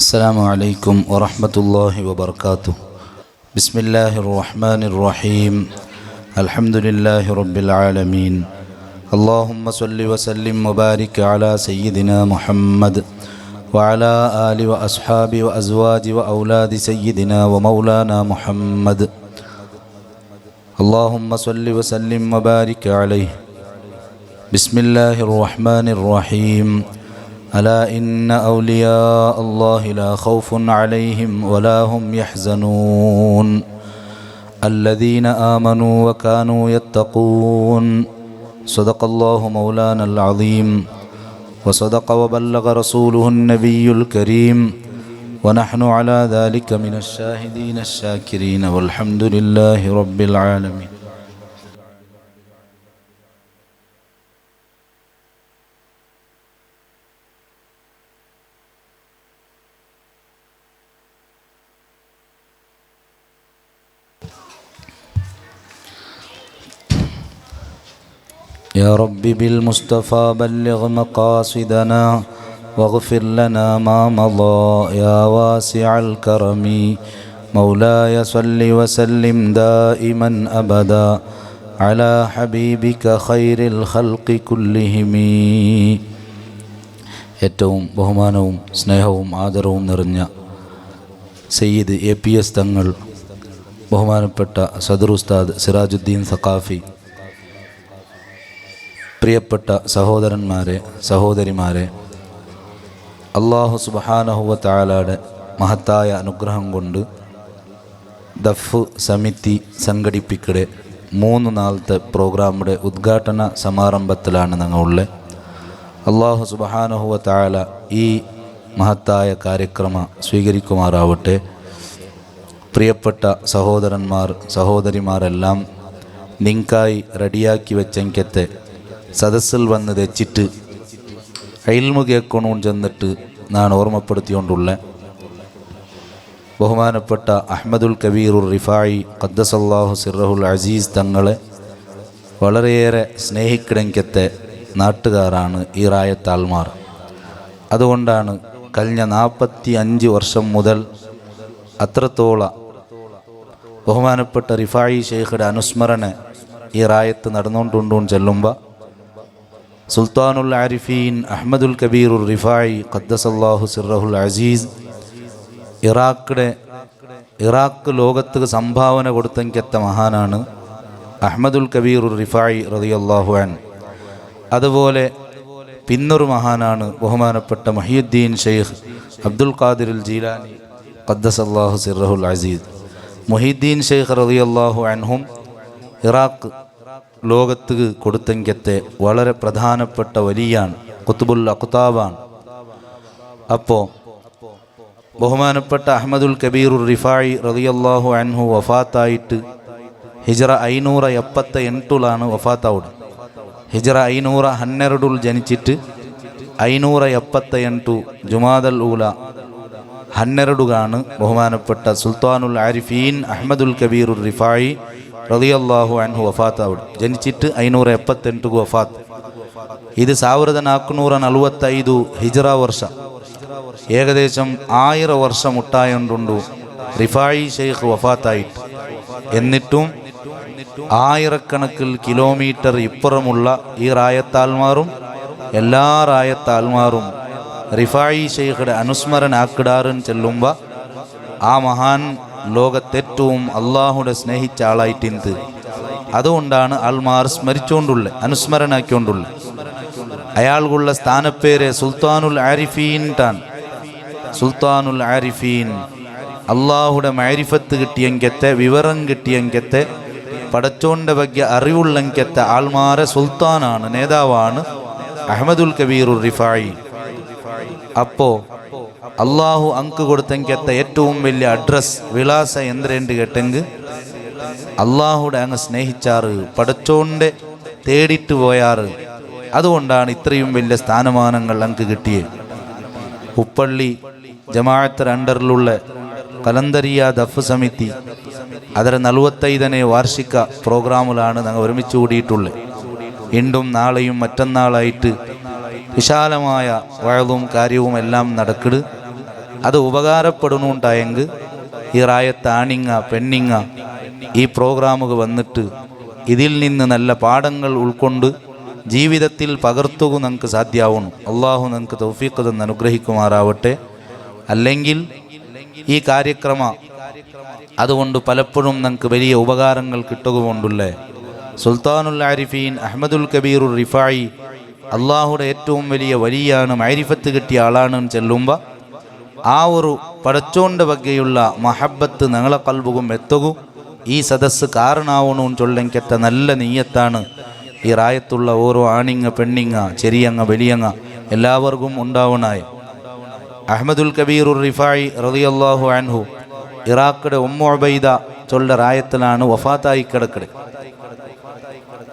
السلام عليكم ورحمة الله وبركاته. بسم الله الرحمن الرحيم. الحمد لله رب العالمين. اللهم صل وسلم وبارك على سيدنا محمد وعلى آل وأصحاب وأزواج وأولاد سيدنا ومولانا محمد. اللهم صل وسلم وبارك عليه. بسم الله الرحمن الرحيم. ألا إن أولياء الله لا خوف عليهم ولا هم يحزنون الذين آمنوا وكانوا يتقون. صدق الله مولانا العظيم وصدق وبلغ رسوله النبي الكريم ونحن على ذلك من الشاهدين الشاكرين والحمد لله رب العالمين. يا رب بالمصطفى بلغ مقاصدنا واغفر لنا ما مضى يا واسع الكرم. مولاي صل وسلم دائما أبدا على حبيبك خير الخلق كلهم. ഏറ്റവും ബഹുമാനവും സ്നേഹവും ആദരവും നിറഞ്ഞ സയ്യിദ് APS തങ്ങൾ, ബഹുമാനപ്പെട്ട സദർ ഉസ്താദ് സിറാജുദ്ദീൻ സഖാഫി, പ്രിയപ്പെട്ട സഹോദരന്മാരെ, സഹോദരിമാരെ, അല്ലാഹു സുബ്ഹാനഹു വ തആലയുടെ മഹത്തായ അനുഗ്രഹം കൊണ്ട് ദഫ് സമിതി സംഘടിപ്പിക്കടെ 3 നാളത്തെ പ്രോഗ്രാമിൻ്റെ ഉദ്ഘാടന സമാരംഭത്തിലാണ് ഞങ്ങളുള്ളത്. അല്ലാഹു സുബ്ഹാനഹു വ തആല ഈ മഹത്തായ കാര്യക്രമ സ്വീകരിക്കുമാറാവട്ടെ. പ്രിയപ്പെട്ട സഹോദരന്മാർ, സഹോദരിമാരെല്ലാം നിങ്ങൾക്കായി റെഡിയാക്കി വെച്ചെങ്കത്തെ സദസ്സിൽ വന്ന് തെച്ചിട്ട് ഇൽമു കേൾക്കണമെന്ന് ചെന്നിട്ട് ഞാൻ ഓർമ്മപ്പെടുത്തിക്കൊണ്ടുള്ള ബഹുമാനപ്പെട്ട അഹ്മദുൽ കബീറുർ റിഫായി ഖദ്ദസല്ലാഹു സിർറഹുൽ അസീസ് തങ്ങളെ വളരെയേറെ സ്നേഹിക്കിടങ്കത്തെ നാട്ടുകാരാണ് ഈ റായത്താൽമാർ. അതുകൊണ്ടാണ് കഴിഞ്ഞ 45 വർഷം മുതൽ അത്രത്തോളം ബഹുമാനപ്പെട്ട റിഫായി ഷെയ്ഖുടെ അനുസ്മരണ ഈ റായത്ത് നടന്നുകൊണ്ടുണ്ടെന്ന് ചെല്ലുമ്പോൾ സുൽത്താനുൽ ആരിഫീൻ അഹ്മദുൽ കബീറുർ റിഫായി ഖദ്ദസല്ലാഹു സിർറഹുൽ അസീസ് ഇറാഖ് ലോകത്ത് സംഭാവന കൊടുത്തെങ്കത്ത മഹാനാണ് അഹ്മദുൽ കബീറുർ റിഫായി റളിയല്ലാഹു അൻഹു. അതുപോലെ പിന്നൊരു മഹാനാണ് ബഹുമാനപ്പെട്ട മുഹിയുദ്ദീൻ ഷെയ്ഖ് അബ്ദുൽ ഖാദിറുൽ ജീലാനി ഖദ്ദസല്ലാഹു സിർറഹുൽ അസീസ്. മുഹിയുദ്ദീൻ ഷെയ്ഖ് റളിയല്ലാഹു അൻഹും ഇറാഖ് ലോകത്ത് കൊടുത്തെങ്കത്തെ വളരെ പ്രധാനപ്പെട്ട വലിയാണ്, ഖുത്ബുൽ അഖ്താബാണ്. അപ്പോൾ ബഹുമാനപ്പെട്ട അഹ്മദുൽ കബീറുർ റിഫായി റളിയല്ലാഹു അൻഹു വഫാത്തായിട്ട് ഹിജ്റ 578 വഫാത്താവുന്നത്. ഹിജ്റ 512 ജനിച്ചിട്ട് 578 ജുമാദൽ ഊല 12 ബഹുമാനപ്പെട്ട സുൽത്താനുൽ ആരിഫീൻ അഹ്മദുൽ കബീറുർ റിഫായി റളിയല്ലാഹു അൻഹു വഫാത്താവുന്നത്. ജനിച്ചിട്ട് 578 വഫാത്ത്. ഇത് 1445 ഹിജ്റ വർഷ, ഏകദേശം 1000 വർഷം മുട്ടായുണ്ടുണ്ടു റിഫായി ഷെയ്ഖ് വഫാത്തായിട്ട്. എന്നിട്ടും ആയിരക്കണക്കിൽ കിലോമീറ്റർ ഇപ്പുറമുള്ള ഈ റായത്താൽമാരും എല്ലാ റായത്താൽമാരും റിഫായി ഷെയ്ഖുടെ അനുസ്മരണ ആക്കിടാറും ചെല്ലുമ്പോൾ ആ മഹാൻ ലോകത്തേറ്റവും അള്ളാഹുടെ സ്നേഹിച്ച ആളായിട്ടിന്ത്. അതുകൊണ്ടാണ് ആൾമാർ സ്മരിച്ചുകൊണ്ടുള്ള അനുസ്മരണാക്കിക്കൊണ്ടുള്ള അയാൾക്കുള്ള സ്ഥാനപ്പേര് സുൽത്താനുൽ ആരിഫീൻ ടാൻ. സുൽത്താനുൽ ആരിഫീൻ അള്ളാഹുടെ മഅരിഫത്ത് കിട്ടിയെങ്കത്തെ, വിവരം കിട്ടിയെങ്കത്തെ, പടച്ചോന്റെ ಬಗ್ಗೆ അറിവുള്ളെങ്കത്തെ ആൾമാരെ സുൽത്താനാണ്, നേതാവാണ് അഹ്മദുൽ കബീറുർ റിഫായി. അപ്പോൾ അള്ളാഹു അങ്ക് കൊടുത്തെങ്കത്തെ ഏറ്റവും വലിയ അഡ്രസ് വിലാസ എന്തിരണ്ട് കേട്ടെങ്കിൽ അള്ളാഹുടെ അങ്ങ് സ്നേഹിച്ചാറ്, പടച്ചോന്റെ തേടിയിട്ട് പോയാറ്. അതുകൊണ്ടാണ് ഇത്രയും വലിയ സ്ഥാനമാനങ്ങൾ അങ്ങ് കിട്ടിയത്. ഉപ്പള്ളി ജമാഅത്ത് അണ്ടറിലുള്ള കലന്തരിയ ദഫ് സമിതി ಅದರ 45ನೇ വാർഷിക പ്രോഗ്രാമിലാണ് ഞങ്ങൾ ഒരുമിച്ച് കൂടിയിട്ടുള്ളത്. ഇന്നും നാളെയും മറ്റന്നാളായിട്ട് വിശാലമായ വഅളും കാര്യവും എല്ലാം നടക്കുക. അത് ഉപകാരപ്പെടണുണ്ടായെങ്കിൽ ഈ റായത്ത് ആണിങ്ങ പെണ്ണിങ്ങ ഈ പ്രോഗ്രാമുകൾ വന്നിട്ട് ഇതിൽ നിന്ന് നല്ല പാഠങ്ങൾ ഉൾക്കൊണ്ട് ജീവിതത്തിൽ പകർത്തുക നമുക്ക് സാധ്യമാവണം. അള്ളാഹു നമുക്ക് തൗഫീഖ് തന്ന് അനുഗ്രഹിക്കുമാറാവട്ടെ. അല്ലെങ്കിൽ ഈ കാര്യക്രമ അതുകൊണ്ട് പലപ്പോഴും നമുക്ക് വലിയ ഉപകാരങ്ങൾ കിട്ടുകകൊണ്ടുള്ളേ. സുൽത്താനുൽ ആരിഫീൻ അഹ്മദുൽ കബീറുർ റിഫായി അള്ളാഹുടെ ഏറ്റവും വലിയ വലിയാണ്, മൈരിഫത്ത് കിട്ടിയ ആളാണെന്ന് ചെല്ലുമ്പോൾ ആ ഒരു പടച്ചോൻ്റെ വകയുള്ള മഹബത്ത് ഞങ്ങളെ കൽബുകും എത്തുകയും ഈ സദസ്സ് കാരണമാവണമെന്ന് ചൊല്ലെങ്കറ്റ നല്ല നെയ്യത്താണ് ഈ റായത്തുള്ള ഓരോ ആണിങ്ങ പെണ്ണിങ്ങ ചെറിയങ്ങ വലിയങ്ങ എല്ലാവർക്കും ഉണ്ടാവണായ. അഹ്മദുൽ കബീറുർ റിഫായി റളിയല്ലാഹു അൻഹു ഇറാഖിടെ ഉമ്മു ഉബൈദ ചൊല്ല റായത്തിലാണ് വഫാത്തായി കിടക്കട്.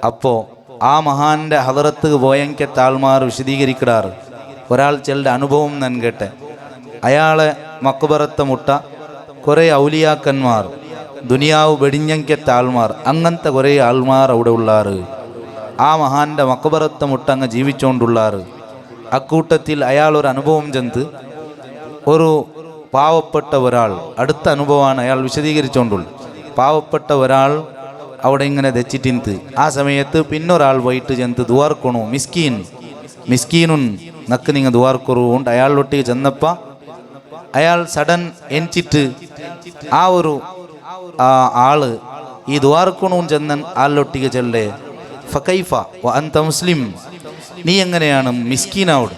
അപ്പോൾ ആ മഹാൻ്റെ ഹദറത്ത് പോയങ്ക താൽമാർ വിശദീകരിക്കാറ്. ഒരാൾ ചെല്ലുടെ അനുഭവം ഞാൻ കേട്ടെ. അയാളെ മക്ബറത്തെ മുട്ട കുറേ ഔലിയാക്കന്മാർ ദുനിയാവ് വെടിഞ്ഞങ്ക താൽമാർ അങ്ങനത്തെ കുറേ ആൾമാർ അവിടെ ഉള്ളാറ്. ആ മഹാൻ്റെ മക്ബറത്തെ മുട്ട അങ്ങ് ജീവിച്ചുകൊണ്ടുള്ളാറ്. അക്കൂട്ടത്തിൽ അയാൾ ഒരു അനുഭവം ചെന്ന് ഒരു പാവപ്പെട്ട ഒരാൾ, അടുത്ത അനുഭവമാണ് അയാൾ വിശദീകരിച്ചുകൊണ്ടുള്ളത്. പാവപ്പെട്ട ഒരാൾ അവിടെ ഇങ്ങനെ തെച്ചിട്ടിന്ത് ആ സമയത്ത് പിന്നൊരാൾ പോയിട്ട് ചെന്ന് ദുവാർക്കണു മിസ്കീനുൻ നക്ക് നിങ്ങൾ ദുവാർക്കുറുണ്ട് അയാളൊട്ടിക്ക് ചെന്നപ്പോൾ അയാൾ സഡൻ എൻച്ചിട്ട് ആ ഒരു ആള് ഈ ദുവാർക്കണു ചെന്നൻ ആളിലൊട്ടിക്ക് ചെല്ലേ ഫക്കൈഫ അന്ത മുസ്ലിം, നീ എങ്ങനെയാണ് മിസ്കീനാവുട്,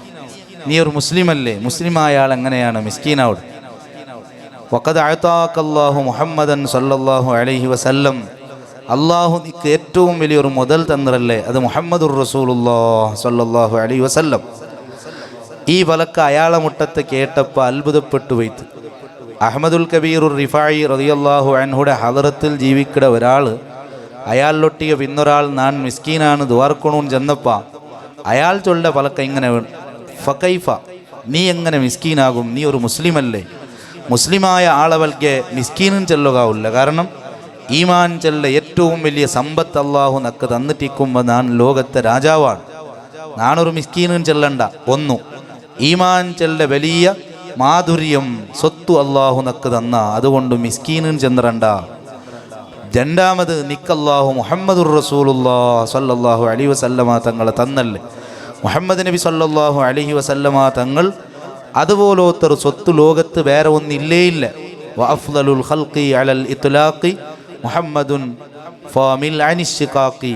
നീ ഒരു മുസ്ലിം അല്ലേ, മുസ്ലിമായ ആൾ എങ്ങനെയാണ് മിസ്കീനാവുട്. വഖദ് അഅതാകല്ലാഹു മുഹമ്മദൻ സല്ലല്ലാഹു അലൈഹി വസല്ലം, അള്ളാഹു നിക്ക് ഏറ്റവും വലിയൊരു മുതൽ തന്നറല്ലേ, അത് മുഹമ്മദുർ റസൂലുള്ളാഹി സ്വല്ലല്ലാഹു അലൈഹി വസല്ലം. ഈ വലക്ക അയാളെ മുട്ടത്ത് കേട്ടപ്പോൾ അത്ഭുതപ്പെട്ടു പോയിട്ട്. അഹ്മദുൽ കബീറുർ റിഫായി റളിയല്ലാഹു അൻഹുടെ ഹദറത്തിൽ ജീവിക്കട ഒരാൾ അയാളിലൊട്ടിയ പിന്നൊരാൾ ഞാൻ മിസ്കീനാണ് ദ്വാർക്കണൂന്ന് ചെന്നപ്പോൾ അയാൾ ചൊല്ല പലക്ക ഇങ്ങനെ ഫക്കൈഫ, നീ എങ്ങനെ മിസ്കീനാകും, നീ ഒരു മുസ്ലിമല്ലേ. മുസ്ലിമായ ആളവൽക്ക് മിസ്കീനും ചെല്ലുകാവില്ല. കാരണം ഈമാൻ ചെല്ല ഏറ്റവും വലിയ സമ്പത്ത് അള്ളാഹു നക്ക് തന്നിട്ടിക്കുമ്പോൾ ഞാൻ ലോകത്തെ രാജാവാണ്, ഞാനൊരു മിസ്കീനും ചെല്ലണ്ട. ഒന്നു ഈമാൻ ചെല്ല വലിയ മാധുര്യം സ്വത്തു അള്ളാഹു നക്ക് തന്ന, അതുകൊണ്ട് മിസ്കീനും ചെന്നറണ്ട. രണ്ടാമത് നിക്കല്ലാഹു മുഹമ്മദുർ റസൂലുള്ളാഹി സ്വല്ലല്ലാഹു അലൈഹി വസല്ലമ തങ്ങളെ തന്നല്ലേ. മുഹമ്മദ് നബി സ്വല്ലല്ലാഹു അലൈഹി വസല്ലമ തങ്ങൾ അതുപോലൊത്തൊരു സ്വത്ത് ലോകത്ത് വേറെ ഒന്നില്ലേയില്ല. വഅഫ്ളലുൽ ഖൽഖി അലൽ ഇത്ലാഖി മുഹമ്മദുൻ ഫമിൽ അനിശ്ശിഖാഖി,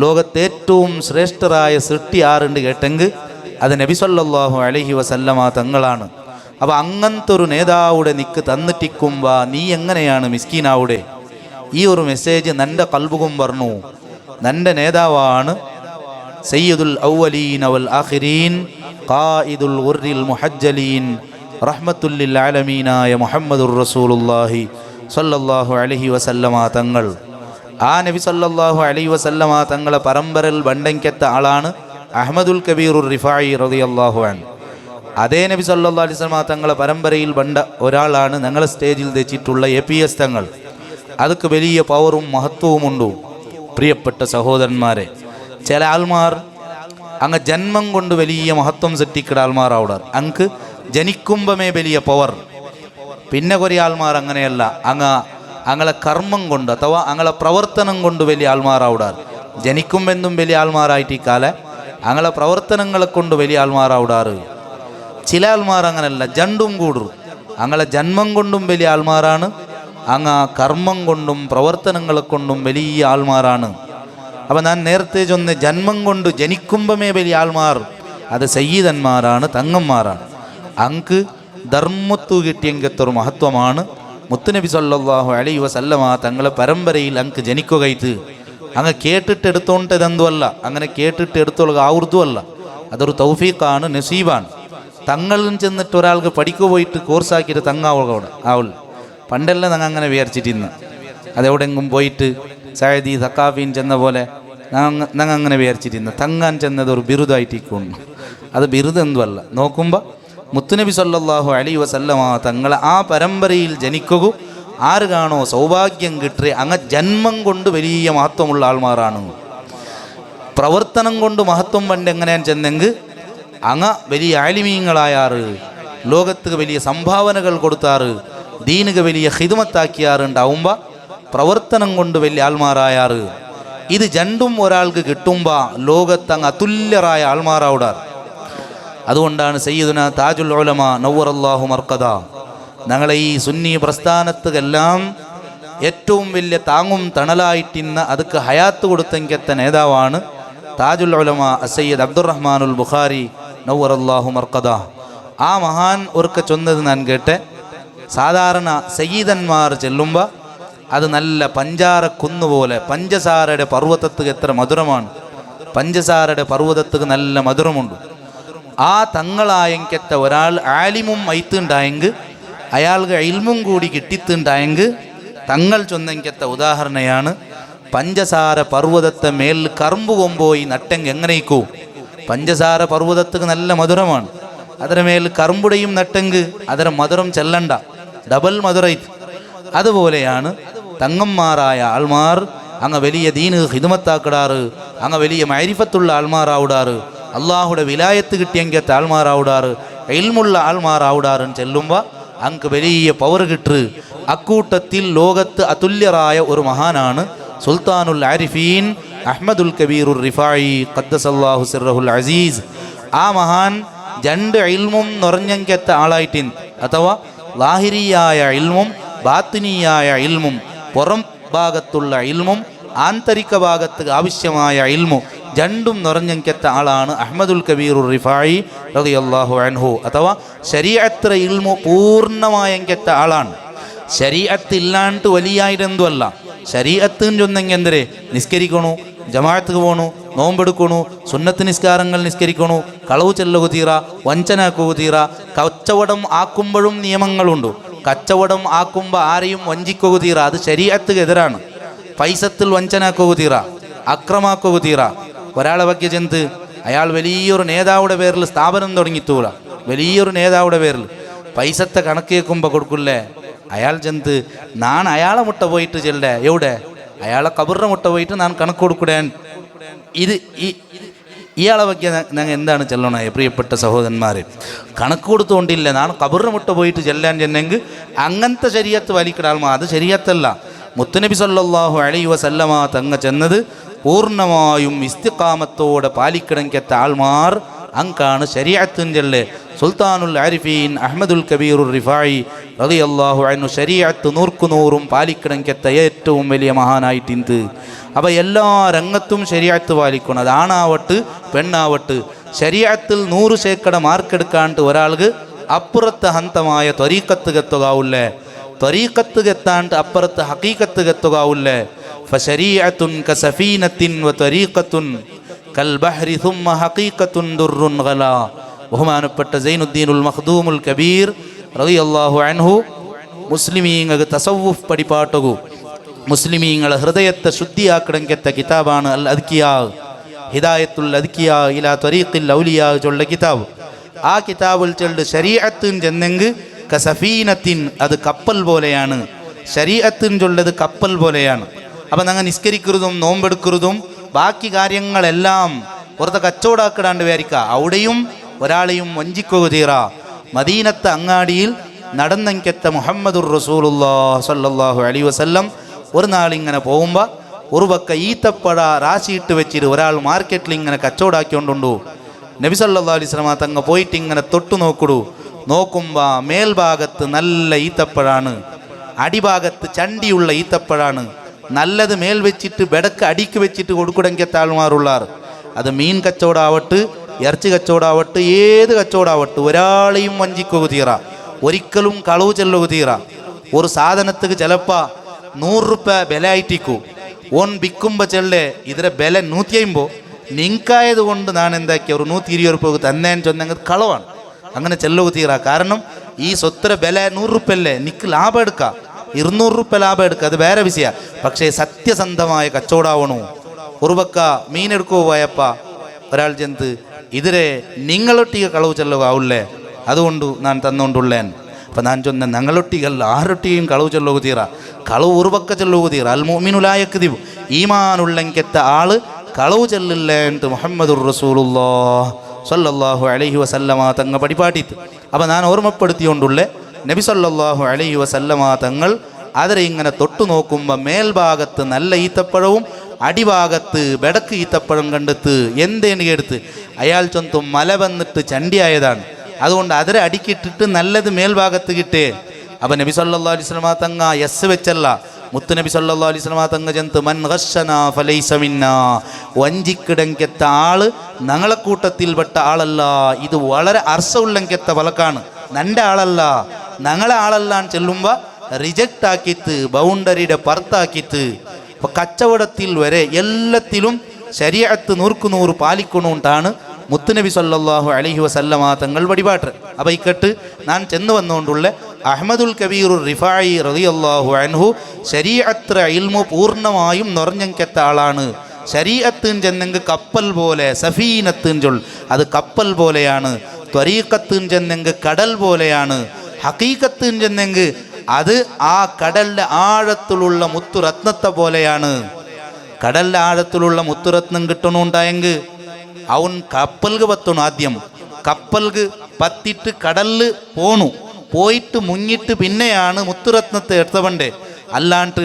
ലോകത്തെ ഏറ്റവും ശ്രേഷ്ഠരായ സൃഷ്ടി ആറുണ്ട് കേട്ടെങ്കിൽ അത് നബി സല്ലല്ലാഹു അലൈഹി വസല്ലമ തങ്ങളാണ്. അപ്പോൾ അങ്ങനത്തെ ഒരു നേതാവുടെ നിക്ക് തന്നിട്ടിക്കുമ്പോൾ നീ എങ്ങനെയാണ് മിസ്കീനാവുടെ. ഈ ഒരു മെസ്സേജ് നൻ്റെ കൽബുകും പറഞ്ഞു. നൻ്റെ നേതാവാണ് സയ്യിദുൽ അവ്വലീൻ വൽ ആഖിരീൻ ഖായിദുൽ ഗുർരിൽ മുഹജ്ജലീൻ റഹ്മത്തുൽ ലിൽ ആലമീനായ മുഹമ്മദുർ റസൂലുള്ളാഹി സല്ലല്ലാഹു അലൈഹി വസല്ലമ തങ്ങൾ. ആ നബി സല്ലല്ലാഹു അലൈഹി വസല്ലമ തങ്ങളെ പരമ്പരയിൽ ബണ്ടങ്കത്ത ആളാണ് അഹ്മദുൽ കബീറുർ റിഫായി റളിയല്ലാഹു അൻഹു. അതേ നബി സല്ലല്ലാഹു അലൈഹി വസല്ലമ തങ്ങളെ പരമ്പരയിൽ ബണ്ട ഒരാളാണ് ഞങ്ങളെ സ്റ്റേജിൽ വെച്ചിട്ടുള്ള APS തങ്ങൾ. അതൊക്കെ വലിയ പവറും മഹത്വവുമുണ്ട്. പ്രിയപ്പെട്ട സഹോദരന്മാരെ, ചില ആൾമാർ അങ്ങ് ജന്മം കൊണ്ട് വലിയ മഹത്വം സെറ്റിക്കിട ആൾമാർ അവിടെ അങ്ങ് ജനിക്കുമ്പമേ വലിയ പവർ. പിന്നെ കുറേ ആൾമാർ അങ്ങനെയല്ല, അങ്ങളെ കർമ്മം കൊണ്ട് അഥവാ അങ്ങളെ പ്രവർത്തനം കൊണ്ട് വലിയ ആൾമാർ അവിടെ ജനിക്കുമ്പെന്തും വലിയ ആൾമാരായിട്ട് ഈ കാല അങ്ങളെ പ്രവർത്തനങ്ങളെ കൊണ്ട് വലിയ ആൾമാർ അവിടാറ്. ചില ആൾമാർ അങ്ങനെയല്ല, ജണ്ടും കൂടും. അങ്ങളെ ജന്മം കൊണ്ടും വലിയ ആൾമാരാണ്, കർമ്മം കൊണ്ടും പ്രവർത്തനങ്ങളെ കൊണ്ടും വലിയ ആൾമാരാണ്. അപ്പം ഞാൻ നേരത്തെ ചൊന്ന് ജന്മം കൊണ്ട് ജനിക്കുമ്പമേ വലിയ ആൾമാർ അത് സയ്യിദന്മാരാണ്, തങ്ങന്മാരാണ്. അങ്ക് ധർമ്മത്തു കിട്ടിയെങ്കത്തൊരു മഹത്വമാണ്. മുത്തുനബി സല്ലല്ലാഹു അലൈഹി വസല്ലമ തങ്ങളെ പരമ്പരയിൽ അങ്ക് ജനിക്കുകയിട്ട് അങ്ങ് കേട്ടിട്ട് എടുത്തോണ്ടതെന്തുമല്ല, അങ്ങനെ കേട്ടിട്ട് എടുത്തോളുക ആവൃത്തുമല്ല. അതൊരു തൗഫീഖാണ്, നസീബാണ്. തങ്ങളും ചെന്നിട്ട് ഒരാൾക്ക് പഠിക്കു പോയിട്ട് കോഴ്സാക്കിയിട്ട് തങ്ങാവുക ആവുള്ളൂ. പണ്ടെല്ലാം ഞങ്ങൾ അങ്ങനെ വിചാരിച്ചിട്ടിന്ന് അതെവിടെയെങ്കിലും പോയിട്ട് സയദി സക്കാഫീൻ ചെന്ന പോലെ ഞങ്ങൾ അങ്ങനെ വിചാരിച്ചിട്ടിന്ന് തങ്ങാൻ ചെന്നത് ഒരു ബിരുദായിട്ടിക്കുന്നു. അത് ബിരുദെന്തുമല്ല. നോക്കുമ്പോൾ മുത്തുനബി സല്ലല്ലാഹു അലൈഹി വസല്ലമ തങ്ങളെ ആ പരമ്പരയിൽ ജനിക്കുക ആര് കാണോ സൗഭാഗ്യം കിട്ടേ അങ്ങ് ജന്മം കൊണ്ട് വലിയ മഹത്വമുള്ള ആൾമാരാണ്. പ്രവർത്തനം കൊണ്ട് മഹത്വം പണ്ട് എങ്ങനെയാന്ന് ചെന്നെങ്കിൽ അങ്ങ് വലിയ ആലിമീങ്ങളായാറ്. ലോകത്ത് വലിയ സംഭാവനകൾ കൊടുത്താറ്, ദീനുക വലിയ ഹിദ്മത്താക്കിയാറുണ്ടാവുമ്പോൾ പ്രവർത്തനം കൊണ്ട് വലിയ ആൾമാരായാറ്. ഇത് രണ്ടും ഒരാൾക്ക് കിട്ടുമ്പോൾ ലോകത്തങ്ങ് അതുല്യരായ ആൾമാരാവിടാറ്. അതുകൊണ്ടാണ് സയ്യിദുന താജുൽ ഉലമ നവ്വറല്ലാഹു മർക്കദ ഞങ്ങളെ ഈ സുന്നി പ്രസ്ഥാനത്തുകെല്ലാം ഏറ്റവും വലിയ താങ്ങും തണലായിട്ടിന്ന അതുക്ക് ഹയാത്ത് കൊടുത്തെങ്കത്തെ നേതാവാണ് താജുൽ ഉലമ സയ്യിദ് അബ്ദുറഹ്മാനുൽ ബുഖാരി നവ്വറല്ലാഹു മർക്കദ. ആ മഹാൻ ഒർക്ക ചൊന്നത് ഞാൻ കേട്ടെ, സാധാരണ സയ്യിദന്മാർ ചെല്ലുമ്പോൾ അത് നല്ല പഞ്ചാര കുന്നുപോലെ പഞ്ചസാരയുടെ പർവ്വതത്തുക്ക് എത്ര മധുരമാണ്. പഞ്ചസാരയുടെ പർവ്വതത്തുക്ക് നല്ല മധുരമുണ്ട്. ആ തങ്ങളായെങ്കത്തെ ഒരാൾ ആലിമും ഐത്തുണ്ടായെങ്കിൽ അയാൾക്ക് ഇൽമും കൂടി കിട്ടിത്തുണ്ടായെങ്കിൽ തങ്ങൾ ചൊന്നെങ്കത്തെ ഉദാഹരണയാണ് പഞ്ചസാര പർവ്വതത്തെ മേൽ കറുമ്പ് കൊമ്പോയി നട്ടെങ്കിൽ എങ്ങനെയ്ക്കൂ. പഞ്ചസാര പർവ്വതത്തുക്ക് നല്ല മധുരമാണ്, അതിര മേൽ കറുമ്പുടയും നട്ടെങ്കിൽ അതിര മധുരം ചെല്ലണ്ട, ഡബിൾ മധുരൈത്ത്. അതുപോലെയാണ് തങ്ങന്മാരായ ആൾമാർ അങ്ങ് വലിയ ദീന് ഹിദ്മത്താക്കിടാറ്, അങ്ങ് വലിയ മഅരിഫത്തുള്ള ആൾമാരാവിടാറ്, അള്ളാഹുടെ വിലായത്ത് കിട്ടിയെങ്കത്തെ ആൾമാരാവിടാറ്, ഇൽമുള്ള ആൾമാരാവിടാറും ചെല്ലുമ്പോൾ അങ്ങ് വലിയ പവർ കിട്ട്. അക്കൂട്ടത്തിൽ ലോകത്ത് അതുല്യരായ ഒരു മഹാനാണ് സുൽത്താനുൽ ആരിഫീൻ അഹ്മദുൽ കബീറുർ റിഫായി ഖദ്ദസല്ലാഹു സിർറഹുൽ അസീസ്. ആ മഹാൻ രണ്ട് ഇൽമും നിറഞ്ഞെങ്കത്തെ ആളായിട്ടിൻ, അഥവാ ലാഹിരിയായ ഇൽമും ബാത്തിനിയായ ഇൽമും, പുറം ഭാഗത്തുള്ള ഇൽമും ആന്തരിക ഭാഗത്ത് ആവശ്യമായ ഇൽമും രണ്ടും നിറഞ്ഞെങ്കത്തെ ആളാണ് അഹ്മദുൽ കബീറുർ റിഫായി റളിയല്ലാഹു അൻഹു. അഥവാ ശരീഅത്ത് ഇൽമു പൂർണ്ണമായെങ്കത്തെ ആളാണ്. ശരീഅത്ത് ഇല്ലാണ്ട് വലിയായിട്ടെന്തുമല്ല. ശരീഅത്ത് ചൊന്നെങ്കിൽ എന്തരെ നിസ്കരിക്കണു, ജമാഅത്ത് പോണു, നോമ്പെടുക്കണു, സുന്നത്ത് നിസ്കാരങ്ങൾ നിസ്കരിക്കണു, കളവ് ചെല്ലുക തീറ, വഞ്ചനാക്കുക തീറ. കച്ചവടം ആക്കുമ്പോഴും നിയമങ്ങളുണ്ട്. കച്ചവടം ആക്കുമ്പോൾ ആരെയും വഞ്ചിക്കുക തീറ, അത് ശരീഅത്ത് എതിരാണ്. പൈസത്തിൽ വഞ്ചനാക്കുക തീറ, അക്രമാക്കുക തീറ. ഒരാളെ വയ്ക്ക ചെന്ത് അയാൾ വലിയൊരു നേതാവുടെ പേരിൽ സ്ഥാപനം തുടങ്ങിത്തൂല, വലിയൊരു നേതാവുടെ പേരിൽ പൈസത്തെ കണക്ക് കേൾക്കുമ്പോൾ കൊടുക്കില്ലേ, അയാൾ ചെന്ത് ഞാൻ അയാളെ മുട്ട പോയിട്ട് ചെല്ലേ, എവിടെ അയാളെ കബറിന്റെ മുട്ട പോയിട്ട് ഞാൻ കണക്ക് കൊടുക്കൂടേ. ഇത് ഇയാളെ വയ്ക്ക ഞങ്ങൾ എന്താണ് ചെല്ലണേ പ്രിയപ്പെട്ട സഹോദരന്മാരെ? കണക്ക് കൊടുത്തുകൊണ്ടില്ല, ഞാൻ കബറിന്റെ മുട്ട പോയിട്ട് ചെല്ലാൻ ചെന്നെങ്കിൽ അങ്ങനത്തെ ശരീഅത്ത് വലിക്കിടാൽമാ, അത് ശരീഅത്തല്ല. മുത്തുനബി സല്ലല്ലാഹു അലൈഹി വസല്ലമ തങ്ങ ചെന്നത് പൂർണ്ണമായും ഇസ്തിഖാമത്തോടെ പാലിക്കണമെങ്കത്തെ ആൾമാർ അങ്കാണ് ശരീഅത്തിൻ്റെ സുൽത്താനുൽ ആരിഫീൻ അഹ്മദുൽ കബീറുർ റിഫായി റളിയല്ലാഹു അൻഹു ശരീഅത്ത് നൂർക്കുനൂറും പാലിക്കണമെങ്കത്തെ ഏറ്റവും വലിയ മഹാനായിട്ടിന്ത്. അപ്പോൾ എല്ലാ രംഗത്തും ശരീഅത്ത് പാലിക്കണം, അതാണാവട്ട് പെണ്ണാവട്ട്. ശരീഅത്തിൽ 100% മാർക്കെടുക്കാണ്ട് ഒരാൾക്ക് അപ്പുറത്തെ ഹന്തമായ ത്വരീഖത്ത് എത്തുകാവില്ലേ, ത്വരീഖത്ത് എത്താണ്ട് അപ്പുറത്ത് ഹഖീഖത്ത് എത്തുകാവില്ലേ. ഫശരീഅത്തുൻ കസഫീനത്തിൻ വത്വരീഖത്തുൻ കൽബഹ്രി സുമ്മ ഹഖീഖത്തുൻ ദുർറുൻ ഗലാ. ബഹുമാനപ്പെട്ട സൈനുദ്ദീനുൽ മഖ്ദൂമുൽ കബീർ റളിയല്ലാഹു അൻഹു മുസ്ലിമീങ്ങൾക്ക് തസവ്വുഫ് പഠിപ്പാട്ടകു, മുസ്ലിമീങ്ങളെ ഹൃദയത്തെ ശുദ്ധിയാക്കണമെങ്കത്തെ കിതാബാണ് അൽ അദ്കിയാ, ഹിദായത്തുൽ അദ്കിയാ ഇലാ ത്വരീഖിൽ ഔലിയാ ചൊല്ല കിതാബ്. ആ കിതാബിൽ ചൊല്ല് ശരീഅത്തിൻ ചെന്നെങ്കിൽ കസഫീനത്തിൻ, അത് കപ്പൽ പോലെയാണ്. ശരീഅത്തിൻ ചൊല്ലത് കപ്പൽ പോലെയാണ്. അപ്പം ഞങ്ങൾ നിസ്കരിക്കുന്നതും നോമ്പെടുക്കുന്നതും ബാക്കി കാര്യങ്ങളെല്ലാം പുറത്തെ കച്ചവടാക്കിടാണ്ട് വിചാരിക്കുക, അവിടെയും ഒരാളെയും വഞ്ചിക്കുക തീറ. മദീനത്തെ അങ്ങാടിയിൽ നടന്നെങ്കത്തെ മുഹമ്മദുർ റസൂലുള്ളാഹി സ്വല്ലല്ലാഹു അലൈഹി വസല്ലം ഒരു നാളിങ്ങനെ പോകുമ്പോൾ ഒരു പക്ക ഈത്തപ്പഴ രാശിയിട്ട് വെച്ചിട്ട് ഒരാൾ മാർക്കറ്റിൽ ഇങ്ങനെ കച്ചവടാക്കിക്കൊണ്ടുണ്ടു. നബി സല്ലല്ലാഹു അലൈഹി വസല്ലം തങ്ങ പോയിട്ട് ഇങ്ങനെ തൊട്ടു നോക്കിടൂ. നോക്കുമ്പോൾ മേൽഭാഗത്ത് നല്ല ഈത്തപ്പഴാണ്, അടിഭാഗത്ത് ചണ്ടിയുള്ള ഈത്തപ്പഴാണ്. നല്ലത് മേൽ വെച്ചിട്ട് ബെടക്ക് അടിക്ക് വെച്ചിട്ട് കൊടുക്കുടെങ്കിൽ താഴ്മാറുള്ളാർ. അത് മീൻ കച്ചവടമാവട്ട്, ഇറച്ചി കച്ചവടമാവട്ട്, ഏത് കച്ചവടമാവട്ട് ഒരാളെയും വഞ്ചിക്കുക തീറ, ഒരിക്കലും കളവ് ചെല്ലുക തീറ. ഒരു സാധനത്തിന് ചിലപ്പോൾ 100 രൂപ വില ആയിട്ടിക്കൂ, ഓൻ വിൽക്കുമ്പോൾ ചെല്ലേ ഇതിരെ വില 150, നിങ്ങായത് കൊണ്ട് ഞാൻ എന്താക്കിയ ഒരു 120 രൂപ തന്നേന്ന് ചൊന്നെങ്കിൽ കളവാണ്. അങ്ങനെ ചെല്ലുക തീറ. കാരണം ഈ സ്വത്തിൻ്റെ വില 100 രൂപ അല്ലേ, നിക്ക് ലാഭം എടുക്കാം, 200 രൂപ ലാഭം എടുക്കുക, അത് വേറെ വിഷയ. പക്ഷേ സത്യസന്ധമായ കച്ചവടമാവണു. ഒരു പക്ക മീനെടുക്കുക പോയപ്പ ഒരാൾ ചെന്ത് ഇതിരെ നിങ്ങളൊട്ടിക കളവ് ചെല്ലുക ആവില്ലേ, അതുകൊണ്ട് ഞാൻ തന്നുകൊണ്ടുള്ളേൻ. അപ്പം ഞാൻ ചൊന്ന ഞങ്ങളൊട്ടികല്ല, ആരൊട്ടിയും കളവ് ചെല്ലുക തീറ, കളവ് ഒരു പക്ക ചെല്ലുക തീറ. അൽ മുഅ്മിനുലായക്ദിബ്, ഈമാനുള്ളെങ്കത്തെ ആള് കളവ് ചെല്ലില്ലേന്ത് മുഹമ്മദുർ റസൂലുള്ളാഹി സല്ലല്ലാഹു അലൈഹി വസല്ലമ തങ്ങൾ പടിപാട്ടിത്ത്. അപ്പം ഞാൻ ഓർമ്മപ്പെടുത്തിയോണ്ടുള്ള നബി സല്ലല്ലാഹു അലൈഹി വസല്ലമ തങ്ങൾ അതിനെ ഇങ്ങനെ തൊട്ടു നോക്കുമ്പോൾ മേൽഭാഗത്ത് നല്ല ഈത്തപ്പഴവും അടിഭാഗത്ത് ബെടക്ക് ഈത്തപ്പഴം കണ്ടെത്ത് എന്തേന്ന് കേടുത്ത് അയാൾ ചൊന്തും മല വന്നിട്ട് ചണ്ടിയായതാണ്. അതുകൊണ്ട് അതിരെ അടിക്കിട്ടിട്ട് നല്ലത് മേൽഭാഗത്ത് കിട്ടേ. അപ്പം നബി സല്ലല്ലാഹു അലൈഹി വസല്ലമ തങ്ങ യെസ് വെച്ചല്ല, മുത്തു നബി സല്ലല്ലാഹു അലൈഹി വസല്ലമ തങ്ങ ചെന്ത് മൻ ഗശ്ശനാ ഫലൈസ മിന്നാ, വഞ്ചിക്കിടങ്കെത്ത ആള് ഞങ്ങളെ കൂട്ടത്തിൽപ്പെട്ട ആളല്ല. ഇത് വളരെ അർസമുള്ളങ്കെത്ത വലക്കാണ്, നൻ്റെ ആളല്ല, ഞങ്ങളെ ആളല്ലാന്ന് ചെല്ലുമ്പോൾ റിജക്റ്റ് ആക്കിത്ത്, ബൗണ്ടറിയുടെ പുറത്താക്കിത്ത്. ഇപ്പൊ കച്ചവടത്തിൽ വരെ എല്ലാത്തിലും ശരീഅത്ത് 100% പാലിക്കണോണ്ടാണ് മുത്തുനബി സല്ലല്ലാഹു അലൈഹി വസല്ലമ തങ്ങൾ വഴിപാട്ട്. അപ്പം ഇക്കട്ട് ഞാൻ ചെന്ന് വന്നുകൊണ്ടുള്ള അഹ്മദുൽ കബീർ റിഫായി റളിയല്ലാഹു അൻഹു ശരീഅത്ര ഇൽമു പൂർണ്ണമായും നിറഞ്ഞെത്ത ആളാണ്. ശരീഅത്തിന് ചെന്നെങ്കിൽ കപ്പൽ പോലെ, സഫീനത്തിന് ചൊൽ അത് കപ്പൽ പോലെയാണ്. ത്വരീഖത്തിന് ചെന്നെങ്കിൽ കടൽ പോലെയാണ്. ഹഖീഖത്തിന് ചെന്നെങ്കിൽ അത് ആ കടലിൻ്റെ ആഴത്തിലുള്ള മുത്തുരത്നത്തെ പോലെയാണ്. കടലിൻ്റെ ആഴത്തിലുള്ള മുത്തുരത്നം കിട്ടണുണ്ടായെങ്കിൽ അവൻ കപ്പൽക്ക് പത്തണു. ആദ്യം കപ്പൽക്ക് പത്തിട്ട് കടലിൽ പോയിട്ട് മുങ്ങിട്ട് പിന്നെയാണ് മുത്തുരത്നത്തെ എടുത്തവണ്ടേ. അല്ലാണ്ട്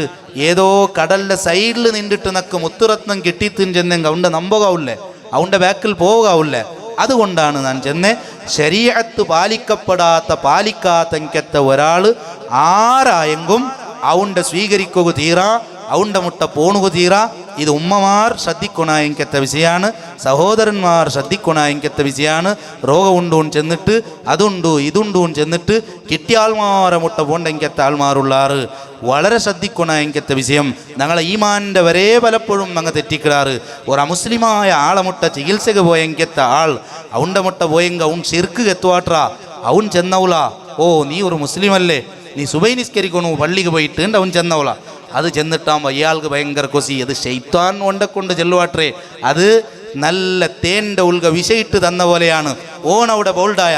ഏതോ കടലിൻ്റെ സൈഡിൽ നിന്നിട്ട് നക്ക് മുത്തുരത്നം കിട്ടിത്തിന് ചെന്നെങ്കിൽ അവൻ്റെ നമ്പകാവില്ലേ, അവൻ്റെ ബാക്കിൽ പോകാവില്ലേ. അതുകൊണ്ടാണ് ഞാൻ ചെന്നേ ശരീഅത്ത് പാലിക്കാത്തങ്കെത്ത ഒരാൾ ആരായെങ്കും അവൻ്റെ സ്വീകരിക്കുക തീരാ, അവൻ്റെ മുട്ട പോണുക തീരാ. ഇത് ഉമ്മമാർ ശ്രദ്ധിക്കണായെങ്കെത്ത വിഷയമാണ്, സഹോദരന്മാർ ശ്രദ്ധിക്കണായെങ്കെത്ത വിഷയമാണ്. രോഗമുണ്ടോന്ന് ചെന്നിട്ട് അതുണ്ടു ഇതുണ്ടോന്ന് ചെന്നിട്ട് കിട്ടിയാൾമാരെ മുട്ട പോണ്ടെങ്കെത്ത ആൾമാരുള്ളാറ് വളരെ ശ്രദ്ധിക്കണായെങ്കെത്ത വിഷയം. ഞങ്ങളെ ഈമാൻ്റെ വരെ പലപ്പോഴും ഞങ്ങൾ തെറ്റിക്കിടാറ്. ഒരു അമുസ്ലിമായ ആളെ മുട്ട ചികിത്സക്ക് പോയെങ്കെത്ത ആൾ അവൻ്റെ മുട്ട പോയെങ്ക അവൻ ശിർക്ക് എത്തുവാട്ടാ, അവൻ ചെന്നൗല. ഓ നീ ഒരു മുസ്ലിം അല്ലേ, നീ സുബൈ നിസ്കരിക്കണു പള്ളിക്ക് പോയിട്ട് അവൻ ചെന്നൗല. അത് ചെന്നിട്ടാകുമ്പോൾ ഇയാൾക്ക് ഭയങ്കര കൊസി. അത് ശൈത്താൻ കൊണ്ടക്കൊണ്ട് ചെല്ലുവാട്ടേ. അത് നല്ല തേൻ്റെ ഉൾക വിഷയിട്ട് തന്ന പോലെയാണ്. ഓൺ അവിടെ ബോൾഡായ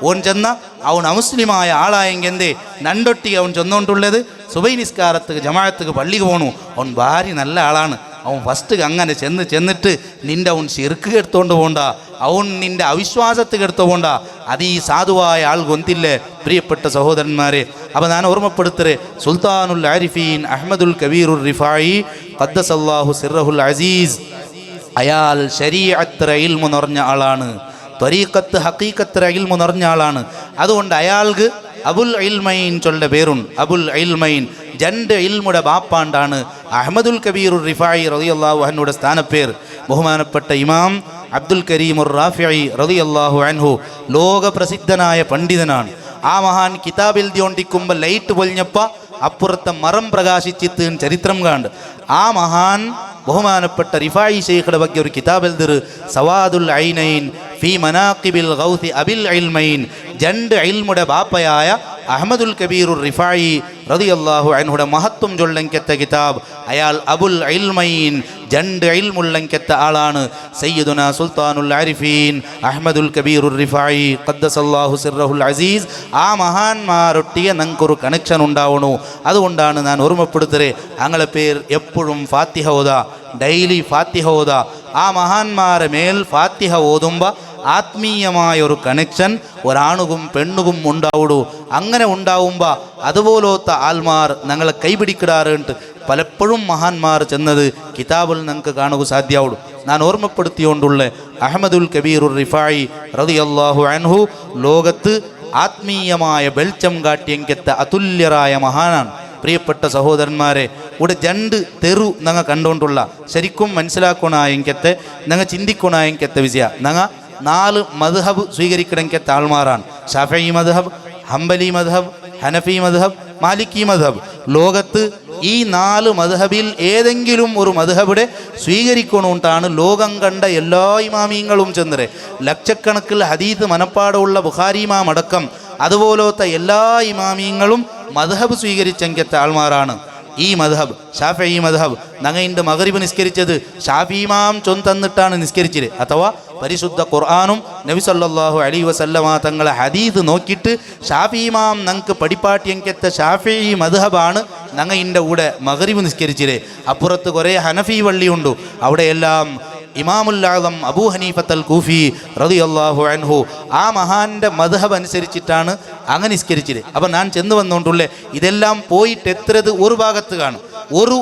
ഓൻ ചെന്ന അവൻ അമുസ്ലിമായ ആളായെങ്കിൽ എന്തേ നണ്ടൊട്ടിക്ക് അവൻ ചെന്നുകൊണ്ടുള്ളത് സുബൈ നിസ്കാരത്തുക്ക് ജമാഅത്തുക്ക് പള്ളിക്ക് പോണു. അവൻ ഭാര്യ നല്ല ആളാണ്. അവൻ ഫസ്റ്റ് അങ്ങനെ ചെന്നിട്ട് നിൻ്റെ അവൻ ശിർക്ക് എടുത്തോണ്ട് പോണ്ട, അവൻ നിൻ്റെ അവിശ്വാസത്തിൽ എടുത്തു പോണ്ട. അത് ഈ സാധുവായ ആൾ കൊന്തില്ലേ പ്രിയപ്പെട്ട സഹോദരന്മാരെ. അപ്പം ഞാൻ ഓർമ്മപ്പെടുത്തരെ സുൽത്താനുൽ ആരിഫീൻ അഹ്മദുൽ കബീറുർ റിഫായി ഖദ്ദസല്ലാഹു സിർറഹുൽ അസീസ്, അയാൾ ശരീഅത്ത് ഇൽമു നിറഞ്ഞ ആളാണ്, ത്വരീഖത്ത് ഹഖീഖത്ത് ഇൽമു നിറഞ്ഞ ആളാണ്. അതുകൊണ്ട് അയാൾക്ക് അബുൽ ഇൽമൈൻ ചൊല്ലുടെ പേരുണ്ട്. അബുൽ ഇൽമൈൻ രണ്ട് ഇൽമുടെ ബാപ്പാണ്ടാണ് അഹ്മദുൽ കബീർ റിഫായി റളിയല്ലാഹു അൻഹുയുടെ സ്ഥാനപ്പേർ. ബഹുമാനപ്പെട്ട ഇമാം അബ്ദുൽ കരീമുർ റാഫിഈ റളിയല്ലാഹു അൻഹു ലോക പ്രസിദ്ധനായ പണ്ഡിതനാണ്. ആ മഹാൻ കിതാബ് എഴുതിയോണ്ടിരിക്കുമ്പോൾ ലൈറ്റ് പൊലിഞ്ഞപ്പോൾ അപ്പുറത്തെ മരം പ്രകാശിച്ചിത്ത് ചരിത്രം കാണ്ട്. ആ മഹാൻ ബഹുമാനപ്പെട്ട റിഫായി ശൈഖുടെ ಬಗ್ಗೆ ഒരു കിതാബ് എഴുതിറ്, സവാദുൽ ഐനൈൻ ഫീ മനാഖിബിൽ ഗൗസി അബിൽ ഇൽമൈൻ. രണ്ട് ഇൽമുടെ ബാപ്പയായ അഹ്മദുൽ കബീറുർ റിഫായി റളിയല്ലാഹു അൻഹുയുടെ മഹത്വം ചൊല്ലങ്കെത്ത കിതാബ്. അയാൾ അബുൽ ഇൽമൈൻ രണ്ട് ഇൽമുള്ളങ്കെത്ത ആളാണ്. സയ്യിദുനാ സുൽത്താനുൽ ആരിഫീൻ അഹ്മദുൽ കബീറുർ റിഫായി ഖദ്ദസല്ലാഹു സിർറഹുൽ അസീസ്. ആ മഹാന്മാരൊട്ടിയെ ഞങ്ങൾക്കൊരു കണക്ഷൻ ഉണ്ടാവണു. അതുകൊണ്ടാണ് ഞാൻ ഓർമ്മപ്പെടുത്തരെ ഞങ്ങളെ പേർ എപ്പോഴും ഫാത്തിഹ ഓതാ, ഡെയിലി ഫാത്തിഹ ഓതാ. ആ മഹാന്മാരെ മേൽ ഫാത്തിഹ ഓതുമ്പോൾ ആത്മീയമായൊരു കണക്ഷൻ ഒരാണുകും പെണ്ണുകും ഉണ്ടാവുള്ളൂ. അങ്ങനെ ഉണ്ടാവുമ്പോൾ അതുപോലത്തെ ആൽമാർ ഞങ്ങളെ കൈപിടിക്കിടാറുണ്ട്. പലപ്പോഴും മഹാന്മാർ ചെന്നത് കിതാബിൽ ഞങ്ങൾക്ക് കാണുക സാധ്യമാവുള്ളൂ. ഞാൻ ഓർമ്മപ്പെടുത്തിയോണ്ടുള്ള അഹ്മദുൽ കബീറുർ റിഫായി റളിയല്ലാഹു അൻഹു ലോകത്ത് ആത്മീയമായ വെളിച്ചം കാട്ടിയെങ്കെത്ത അതുല്യരായ മഹാനാണ്. പ്രിയപ്പെട്ട സഹോദരന്മാരെ, ഇവിടെ രണ്ട് തെറു ഞങ്ങൾ കണ്ടുകൊണ്ടുള്ള ശരിക്കും മനസ്സിലാക്കണായെങ്കത്തെ ഞങ്ങൾ ചിന്തിക്കണായെങ്കത്തെ വിഷയ. ഞങ്ങൾ 4 മദ്ഹബ് സ്വീകരിക്കണമെങ്കത്തെ ആൾമാരാണ്. ഷാഫിഈ മദ്ഹബ്, ഹംബലി മദ്ഹബ്, ഹനഫി മദ്ഹബ്, മാലിക്കി മദ്ഹബ്. ലോകത്ത് ഈ 4 മദ്ഹബിൽ ഏതെങ്കിലും ഒരു മദ്ഹബിടെ സ്വീകരിക്കണോണ്ടാണ് ലോകം കണ്ട എല്ലാ ഇമാമീങ്ങളും ചെന്നരെ. ലക്ഷക്കണക്കിൽ ഹദീത്ത് മനപ്പാടമുള്ള ബുഖാരി ഇമാം അടക്കം അതുപോലത്തെ എല്ലാ ഇമാമീങ്ങളും മദ്ഹബ് സ്വീകരിച്ചെങ്കത്തെ ആൾമാരാണ്. ഈ മദ്ഹബ് ഷാഫിഈ മദ്ഹബ്. ഞങ്ങൾ ഇന്ന് മഗ്രിബ് നിസ്കരിച്ചത് ഷാഫി ഇമാം തന്നിട്ടാണ് നിസ്കരിച്ചത്. അഥവാ പരിശുദ്ധ ഖുർആനും നബി സല്ലല്ലാഹു അലൈഹി വസല്ലമ തങ്ങളെ ഹദീസ് നോക്കിയിട്ട് ഷാഫി ഇമാം ഞങ്ങൾക്ക് പടിപ്പാട്ടിയെങ്കത്തെ ഷാഫിഈ മദ്ഹബാണ് ഞങ്ങൾ ഇൻ്റെ കൂടെ മഗ്രിബ് നിസ്കരിച്ചത്. അപ്പുറത്ത് കുറേ ഹനഫി പള്ളിയുണ്ട്, അവിടെയെല്ലാം ഇമാമുൽ ആദം അബൂ ഹനീഫത്തൽ കൂഫി റളിയല്ലാഹു അൻഹു ആ മഹാന്റെ മദ്ഹബ് അനുസരിച്ചിട്ടാണ് അങ്ങനെ നിസ്കരിച്ചത്. അപ്പം ഞാൻ ചെന്ന് വന്നുകൊണ്ടുള്ളേ ഇതെല്ലാം പോയിട്ട് എത്രത് ഒരു ഭാഗത്ത് കാണും. ഒരു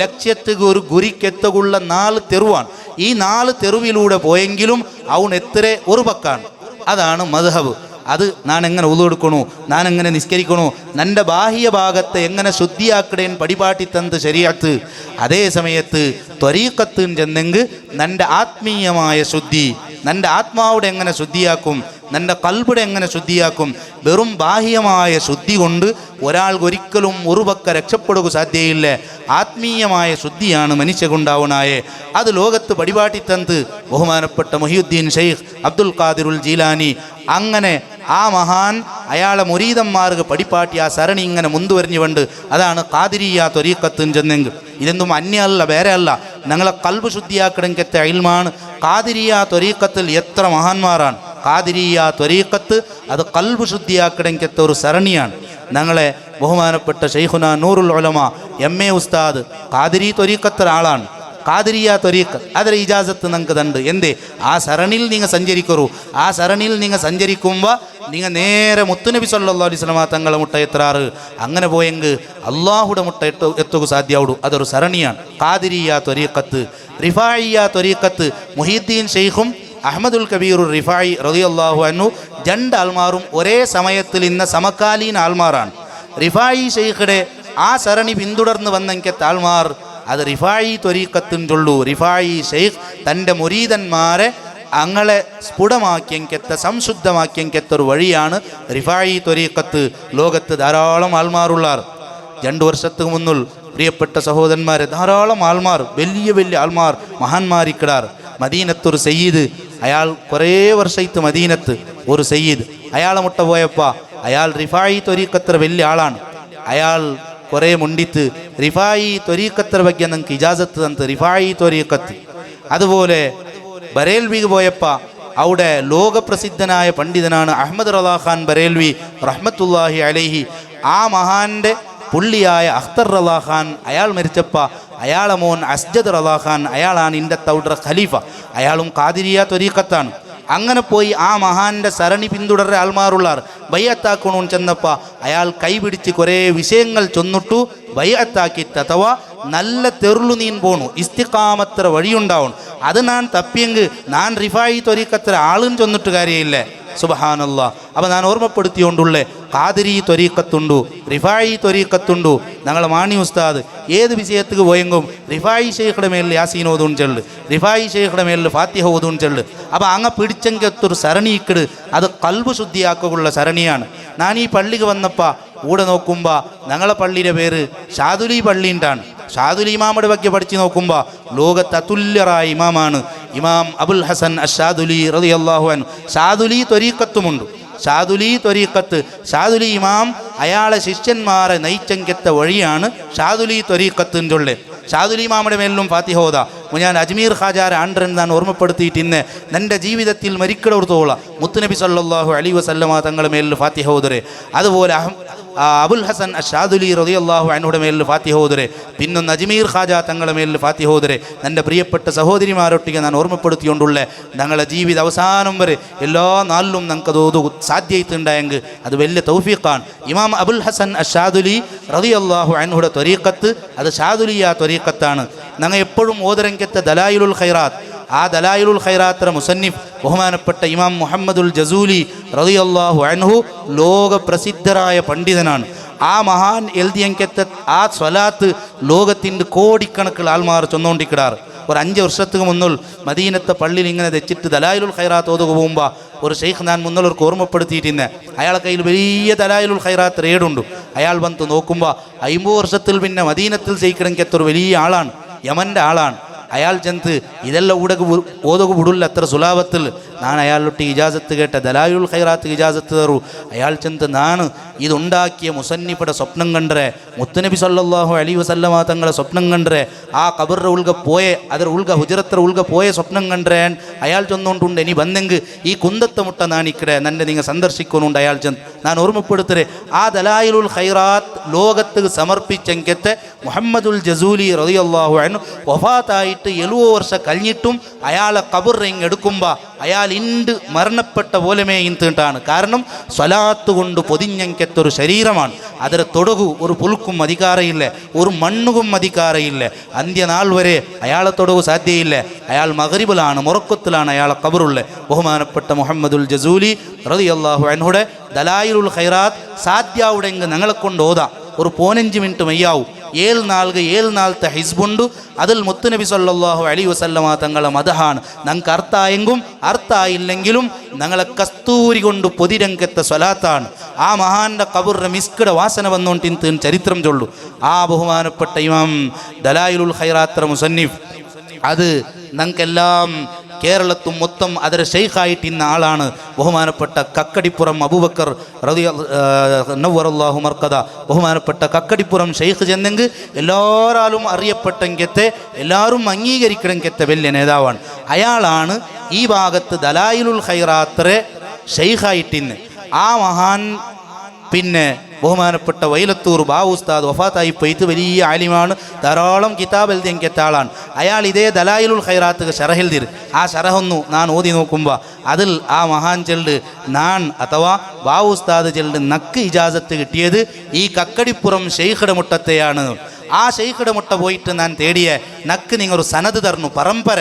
ലക്ഷ്യത്തുക ഒരു ഗുരിക്കെത്തുള്ള 4 തെരുവാണ്. ഈ 4 തെരുവിലൂടെ പോയെങ്കിലും അവൻ എത്ര ഒരു പക്കാണ്. അതാണ് മദ്ഹബ്. അത് ഞാൻ എങ്ങനെ ഉളു എടുക്കണു, ഞാൻ എങ്ങനെ നിസ്കരിക്കണു, എൻ്റെ ബാഹ്യ ഭാഗത്തെ എങ്ങനെ ശുദ്ധിയാക്കടേൻ പടിപാട്ടി തന്നത് ശരീഅത്ത്. അതേ സമയത്ത് ത്വരീഖത്ത് ചെന്നെങ്കിൽ എൻ്റെ ആത്മീയമായ ശുദ്ധി, എൻ്റെ ആത്മാവിടെ എങ്ങനെ ശുദ്ധിയാക്കും, എൻ്റെ കൽബിടെ എങ്ങനെ ശുദ്ധിയാക്കും. വെറും ബാഹ്യമായ ശുദ്ധി കൊണ്ട് ഒരാൾക്കൊരിക്കലും ഒരു പക്ക രക്ഷപ്പെടുക സാധ്യയില്ല. ആത്മീയമായ ശുദ്ധിയാണ് മനുഷ്യകുണ്ടാവണായേ. അത് ലോകത്ത് പടിപാട്ടിത്തന്ത് ബഹുമാനപ്പെട്ട മുഹിയുദ്ദീൻ ഷെയ്ഖ് അബ്ദുൽ ഖാദിറുൽ ജീലാനി. അങ്ങനെ ആ മഹാൻ അയാളെ മുരീദന്മാർക്ക് പടിപ്പാട്ടി ആ സരണി ഇങ്ങനെ മുന്തുവരിഞ്ഞുകൊണ്ട് അതാണ് ഖാദിരിയ ത്വരീഖത്ത് ചെന്നെങ്കിൽ. ഇതൊന്നും അന്യല്ല, വേറെ അല്ല, ഞങ്ങളെ കൽബ് ശുദ്ധിയാക്കണമെങ്കിൽ ഇൽമാണ്. ഖാദിരിയ ത്വരീഖത്തിൽ എത്ര മഹാന്മാരാണ്. ഖാദിരിയ ത്വരീഖത്ത് അത് കൽബ് ശുദ്ധിയാക്കണമെങ്കിൽ ഒരു സരണിയാണ്. ഞങ്ങളെ ബഹുമാനപ്പെട്ട ഷെയ്ഖുന നൂറുൽ ഉലമ MA ഉസ്താദ് ഖാദിരി ത്വരീഖത്ത് ആളാണ്. ഖാദിരിയ ത്വരീഖത്ത് അതിലെ ഇജാസത്ത് നിങ്ങൾക്ക് തണ്ട്. എന്തേ ആ സരണിയിൽ നിങ്ങൾ സഞ്ചരിക്കൂ. ആ സരണിയിൽ നിങ്ങൾ സഞ്ചരിക്കുമ്പോൾ നിങ്ങൾ നേരെ മുത്തുനബി സല്ലല്ലാഹു അലൈഹി വസല്ലമ തങ്ങളെ മുട്ട എത്രാറ്. അങ്ങനെ പോയെങ്കിൽ അള്ളാഹുടെ മുട്ട എത്തുക സാധ്യമാവുള്ളൂ. അതൊരു സരണിയാണ് ഖാദിരിയ ത്വരീഖത്ത്. റിഫായിയ ത്വരീഖത്ത് മുഹീദ്ദീൻ ഷെയ്ഖും അഹ്മദുൽ കബീറുർ റിഫായി റളിയല്ലാഹു അൻഹു 2 ആൾമാരും ഒരേ സമയത്തിൽ ഇന്ന സമകാലീന ആൾമാരാണ്. റിഫായി ഷെയ്ഖിടെ ആ സരണി പിന്തുടർന്ന് വന്നെങ്കിൽ ആൾമാർ അത് റിഫായി ത്വരീഖത്തുള്ളൂ. റിഫായി ഷെയ്ഖ് തൻ്റെ മുരീദന്മാരെ അങ്ങളെ സ്ഫുടമാക്കിയെങ്കെത്ത സംശുദ്ധമാക്കിയെങ്കെത്തൊരു വഴിയാണ് റിഫായി ത്വരീഖത്ത്. ലോകത്ത് ധാരാളം ആൾമാരുള്ളാർ. 2 വർഷത്തിന് മുന്നിൽ പ്രിയപ്പെട്ട സഹോദരന്മാരെ ധാരാളം ആൾമാർ, വലിയ വലിയ ആൾമാർ മഹാന്മാരിക്കിടാർ. മദീനത്തൊരു സയ്യിദ്, അയാൾ കുറേ വർഷത്ത് മദീനത്ത് ഒരു സയ്യിദ്, അയാളെ മുട്ട പോയപ്പോൾ അയാൾ റിഫായി ത്വരീഖത്ത് വലിയ ആളാണ്. അയാൾ കുറേ മുണ്ടിത്ത് റിഫായി ത്വരീഖത്ത് ಬಗ್ಗೆ നിങ്ങൾക്ക് ഇജാസത്ത് തന്നത് റിഫായി ത്വരീഖത്ത്. അതുപോലെ ബറേൽവി പോയപ്പോൾ അവിടെ ലോകപ്രസിദ്ധനായ പണ്ഡിതനാണ് അഹ്മദ് റളാ ഖാൻ ബറേൽവി റഹ്മത്തുള്ളാഹി അലൈഹി. ആ മഹാൻ്റെ പുള്ളിയായ അഖ്തർ റളാ ഖാൻ അയാൾ മരിച്ചപ്പോൾ അയാളെ മോൻ അസ്ജദ് റളാ ഖാൻ അയാളാണ് ഇന്ത്യത്തെ ഔഡർ ഖലീഫ. അയാളും ഖാദിരിയ ത്വരീഖത്താണ്. അങ്ങനെ പോയി ആ മഹാൻ്റെ സരണി പിന്തുടരെ ആൾമാരുള്ളാർ. ബയ്യത്താക്കണമെന്ന് ചെന്നപ്പോൾ അയാൾ കൈപിടിച്ച് കുറേ വിഷയങ്ങൾ ചൊന്നിട്ടു ബയ്യത്താക്കിയിട്ട് അഥവാ നല്ല തെരുളു നീൻ പോണു, ഇസ്തിഖാമത്ര വഴിയുണ്ടാവണം. അത് ഞാൻ തപ്പിയെങ്കിൽ ഞാൻ റിഫായി ത്വരീഖത്ര ആളും ചൊന്നിട്ട് കാര്യമില്ലേ. സുബ്ഹാനല്ലാഹ്. അപ്പോൾ ഞാൻ ഓർമ്മപ്പെടുത്തിയോണ്ടുള്ളേ ഖാദിരി ത്വരീഖത്തുണ്ടു, റിഫായി ത്വരീഖത്തുണ്ടു. ഞങ്ങളെ മാണി ഉസ്താദ് ഏത് വിഷയത്തിന് പോയെങ്കും റിഫായി ഷെയ്ഖിയുടെ മേലിൽ യാസീൻ ഓതും ചെല്ല്, റിഫായി ഷെയ്ഖിയുടെ മേലിൽ ഫാത്തിഹ ഓതും ചെല്ല്. അപ്പോൾ അങ്ങ് പിടിച്ചെങ്കത്തൊരു സരണിക്കിട് അത് കൽബ് ശുദ്ധിയാക്കുള്ള സരണിയാണ്. ഞാൻ ഈ പള്ളിക്ക് വന്നപ്പോൾ കൂടെ നോക്കുമ്പോൾ ഞങ്ങളെ പള്ളിയുടെ പേര് ഷാദുലി പള്ളിൻ്റാണ്. ഷാദുലി ഇമാമുടെ ಬಗ್ಗೆ പഠിച്ച് നോക്കുമ്പോൾ ലോകത്ത് അതുല്യരായ ഇമാമാണ് ഇമാം അബുൽ ഹസൻ അഷാദുലി റളിയല്ലാഹു അൻഹു. ഷാദുലി ത്വരീഖത്തുമുണ്ട്. ഷാദുലി ത്വരീഖത്ത്, ഷാദുലി ഇമാം അയാളെ ശിഷ്യന്മാരെ നയിച്ചെങ്കത്ത വഴിയാണ് ഷാദുലി ത്വരീഖത്തിൻ്റെ ഉള്ളത്. ഷാദുലി ഇമാമുടെ മേലിലും ഫാത്തിഹ ഓതാ. ഞാൻ അജ്മീർ ഖാജാരെ ആണ്ടൻ ഞാൻ ഓർമ്മപ്പെടുത്തിയിട്ട് ഇന്ന് എൻ്റെ ജീവിതത്തിൽ മരിക്കടത്തോളം മുത്തുനബി സല്ലല്ലാഹു അലൈഹി വസല്ലമ തങ്ങളുടെ മേലിൽ ഫാത്തിഹ ഓതരെ. അതുപോലെ അബുൽ ഹസൻ ഷാദുലി റളിയല്ലാഹു അൻഹുടെ മേലിൽ ഫാത്തിഹ ഓതരെ. പിന്നൊന്ന് അജ്മീർ ഖാജ തങ്ങളുടെ മേലിൽ ഫാത്തിഹ ഓതരെ. എൻ്റെ പ്രിയപ്പെട്ട സഹോദരിമാരൊട്ടിಗೆ ഞാൻ ഓർമ്മപ്പെടുത്തിക്കൊണ്ടുള്ള ഞങ്ങളുടെ ജീവിത അവസാനം വരെ എല്ലാ നാളിലും ഞങ്ങൾക്ക് തോതു സാധ്യമായിട്ടുണ്ടായെങ്കിൽ അത് വലിയ തൗഫീഖാണ്. ഇമാം അബുൽ ഹസൻ ഷാദുലി റളിയല്ലാഹു അൻഹുടെ ത്വരീഖത്ത് അത് ഷാദുലിയ ത്വരീഖത്താണ്. ഞങ്ങൾ എപ്പോഴും ഓതരങ്കത്തെ ദലായിലുൽ ഖൈറാത്ത്, ആ ദലായിലുൽ ഖൈറാത്തിൻ്റെ മുസന്നിഫ് ബഹുമാനപ്പെട്ട ഇമാം മുഹമ്മദുൽ ജസൂലി റളിയല്ലാഹു അൻഹു ലോക പ്രസിദ്ധരായ പണ്ഡിതനാണ്. ആ മഹാൻ എഴുതിയങ്കത്തെ ആ സ്വലാത്ത് ലോകത്തിൻ്റെ കോടിക്കണക്കിൽ ആൾമാർ ചൊന്നുകൊണ്ടിരിക്കാറ്. ഒരു 5 വർഷത്തിന് മുന്നിൽ മദീനത്തെ പള്ളിയിൽ ഇങ്ങനെ വെച്ചിട്ട് ദലായിലുൽ ഖൈറാത്ത് ഓതുക പോകുമ്പോൾ ഒരു ഷെയ്ഖ് ഞാൻ മുന്നിലൊരു ഓർമ്മപ്പെടുത്തിയിട്ടിന്നെ. അയാളെ കയ്യിൽ വലിയ ദലായിലുൽ ഖൈറാത്ത് റേഡുണ്ട്. അയാൾ വന്ന് നോക്കുമ്പോൾ 50 വർഷത്തിൽ പിന്നെ മദീനത്തിൽ ചെയ്യിക്കണമെങ്കിൽ ഒരു വലിയ ആളാണ്, യമൻ്റെ ആളാണ്. അയാൾ ചെന്ന് ഇതെല്ലാം ഓതുക വിടില്ല അത്ര സുലാഭത്തിൽ. ഞാൻ അയാളൊട്ടി ഇജാസത്ത് കേട്ട ദലായിലുൽ ഖൈറാത്ത് ഇജാസത്ത് തരൂ. അയാൾ ചെന്ന് നാണ് ഇതുണ്ടാക്കിയ മുസന്നിഫിയുടെ സ്വപ്നം കണ്ടേ, മുത്തുനബി സല്ലല്ലാഹു അലൈഹി വസല്ലമ തങ്ങളെ സ്വപ്നം കണ്ടേ, ആ ഖബറിൻ്റെ ഉൾഗ പോയെ അതിൽ ഉൾഗ ഹുജറത്ര ഉൾഗ പോയ സ്വപ്നം കണ്ടേ. അയാൾ ചെന്നുകൊണ്ടുണ്ട് ഇനി വന്നെങ്കിൽ ഈ കുന്തത്തെ മുട്ട നാണിക്കടേ നന്നെ നിങ്ങൾ സന്ദർശിക്കുന്നുണ്ട്. അയാൾ ചെന്ന് ഞാൻ ഓർമ്മപ്പെടുത്തരെ ആ ദലായിലുൽ ഖൈറാത്ത് ലോകത്ത് സമർപ്പിച്ചെങ്കത്തെ മുഹമ്മദുൽ ജസൂലി റളിയല്ലാഹു അൻഹു വഫാത്തായിട്ട് വഫാത്തായിട്ട് 70 വർഷം കഴിഞ്ഞിട്ടും അയാളെ ഖബർ എടുക്കുമ്പോൾ അയാൾ ഇണ്ട് മരണപ്പെട്ട പോലെമേ ഇന്നിട്ടാണ്. കാരണം സ്വലാത്ത് കൊണ്ട് പൊതിഞ്ഞെത്തൊരു ശരീരമാണ്. അതിലെ തൊടകു ഒരു പുൽക്കും അധികാരമില്ല, ഒരു മണ്ണുകും അധികാരമില്ല. അന്ത്യനാൾ വരെ അയാളെ തൊടകു സാധ്യയില്ല. അയാൾ മഗ്രിബിലാണ്, മൊറക്കത്തിലാണ് അയാളെ ഖബറുള്ളത്. ബഹുമാനപ്പെട്ട മുഹമ്മദുൽ ജസൂലി റളിയല്ലാഹു അൻഹുടെ ദലായിലുൽ ഖൈറാത്ത് സാധ്യാവുടെങ്കിൽ ഞങ്ങളെ കൊണ്ട് ഓതാം. ഒരു 15 മിനിറ്റ് മയ്യാവും. 7 നാളത്തെ ഹിസ്ബുണ്ട്. അതിൽ മുത്തുനബി സല്ലല്ലാഹു അലൈഹി വസല്ലമ തങ്ങളെ മദഹാണ്. ഞങ്ങൾക്ക് അർത്ഥായെങ്കും അർത്ഥായില്ലെങ്കിലും ഞങ്ങളെ കസ്തൂരി കൊണ്ട് പൊതിരംഗത്തെ സ്വലാത്താണ്. ആ മഹാന്റെ ഖബറിന്റെ മിസ്കിടെ വാസന വന്നുകൊണ്ടിന്ന് ചരിത്രം ചൊല്ലു. ആ ബഹുമാനപ്പെട്ട ഇമാം ദലായിലുൽ ഖൈറാത്ത് മുസന്നിഫ് അത് ഞങ്ങൾക്കെല്ലാം കേരളത്തും മൊത്തം അതിലെ ഷെയ്ഖായിട്ട് ഇന്ന ആളാണ് ബഹുമാനപ്പെട്ട കക്കടിപ്പുറം അബൂബക്കർ നവ്വറല്ലാഹു മർക്കദ. ബഹുമാനപ്പെട്ട കക്കടിപ്പുറം ഷെയ്ഖ് ചെന്നെങ്കിൽ എല്ലാവരും അറിയപ്പെട്ടെങ്കത്തെ എല്ലാവരും അംഗീകരിക്കണമെങ്കത്തെ വലിയ നേതാവാണ്. അയാളാണ് ഈ ഭാഗത്ത് ദലായിലുൽ ഖൈറാത്തിലെ ഷെയ്ഖായിട്ടിന്ന്. ആ മഹാൻ പിന്നെ ബഹുമാനപ്പെട്ട വൈലത്തൂർ ബാവു ഉസ്താദ് വഫാത്തായി പോയിട്ട് വലിയ ആലിമാണ്. ധാരാളം കിതാബ് എഴുതിയെങ്കത്ത ആളാണ്. അയാൾ ഇതേ ദലായിലുൽ ഖൈറാത്ത് ഷറഹെഴുതിർ. ആ ഷറഹൊന്നു ഞാൻ ഓതി നോക്കുമ്പോൾ അതിൽ ആ മഹാൻ ചെല്ല് നാൻ അഥവാ ബാവു ഉസ്താദ് ചെല്ല് നക്ക് ഇജാസത്ത് കിട്ടിയത് ഈ കക്കടിപ്പുറം ഷെയ്ഖിടെ മുട്ടത്തെയാണ്. ആ ഷെയ്ഖിടെ മുട്ട പോയിട്ട് ഞാൻ തേടിയ നക്ക് നിങ്ങൾ ഒരു സനത് തരണു പരമ്പര.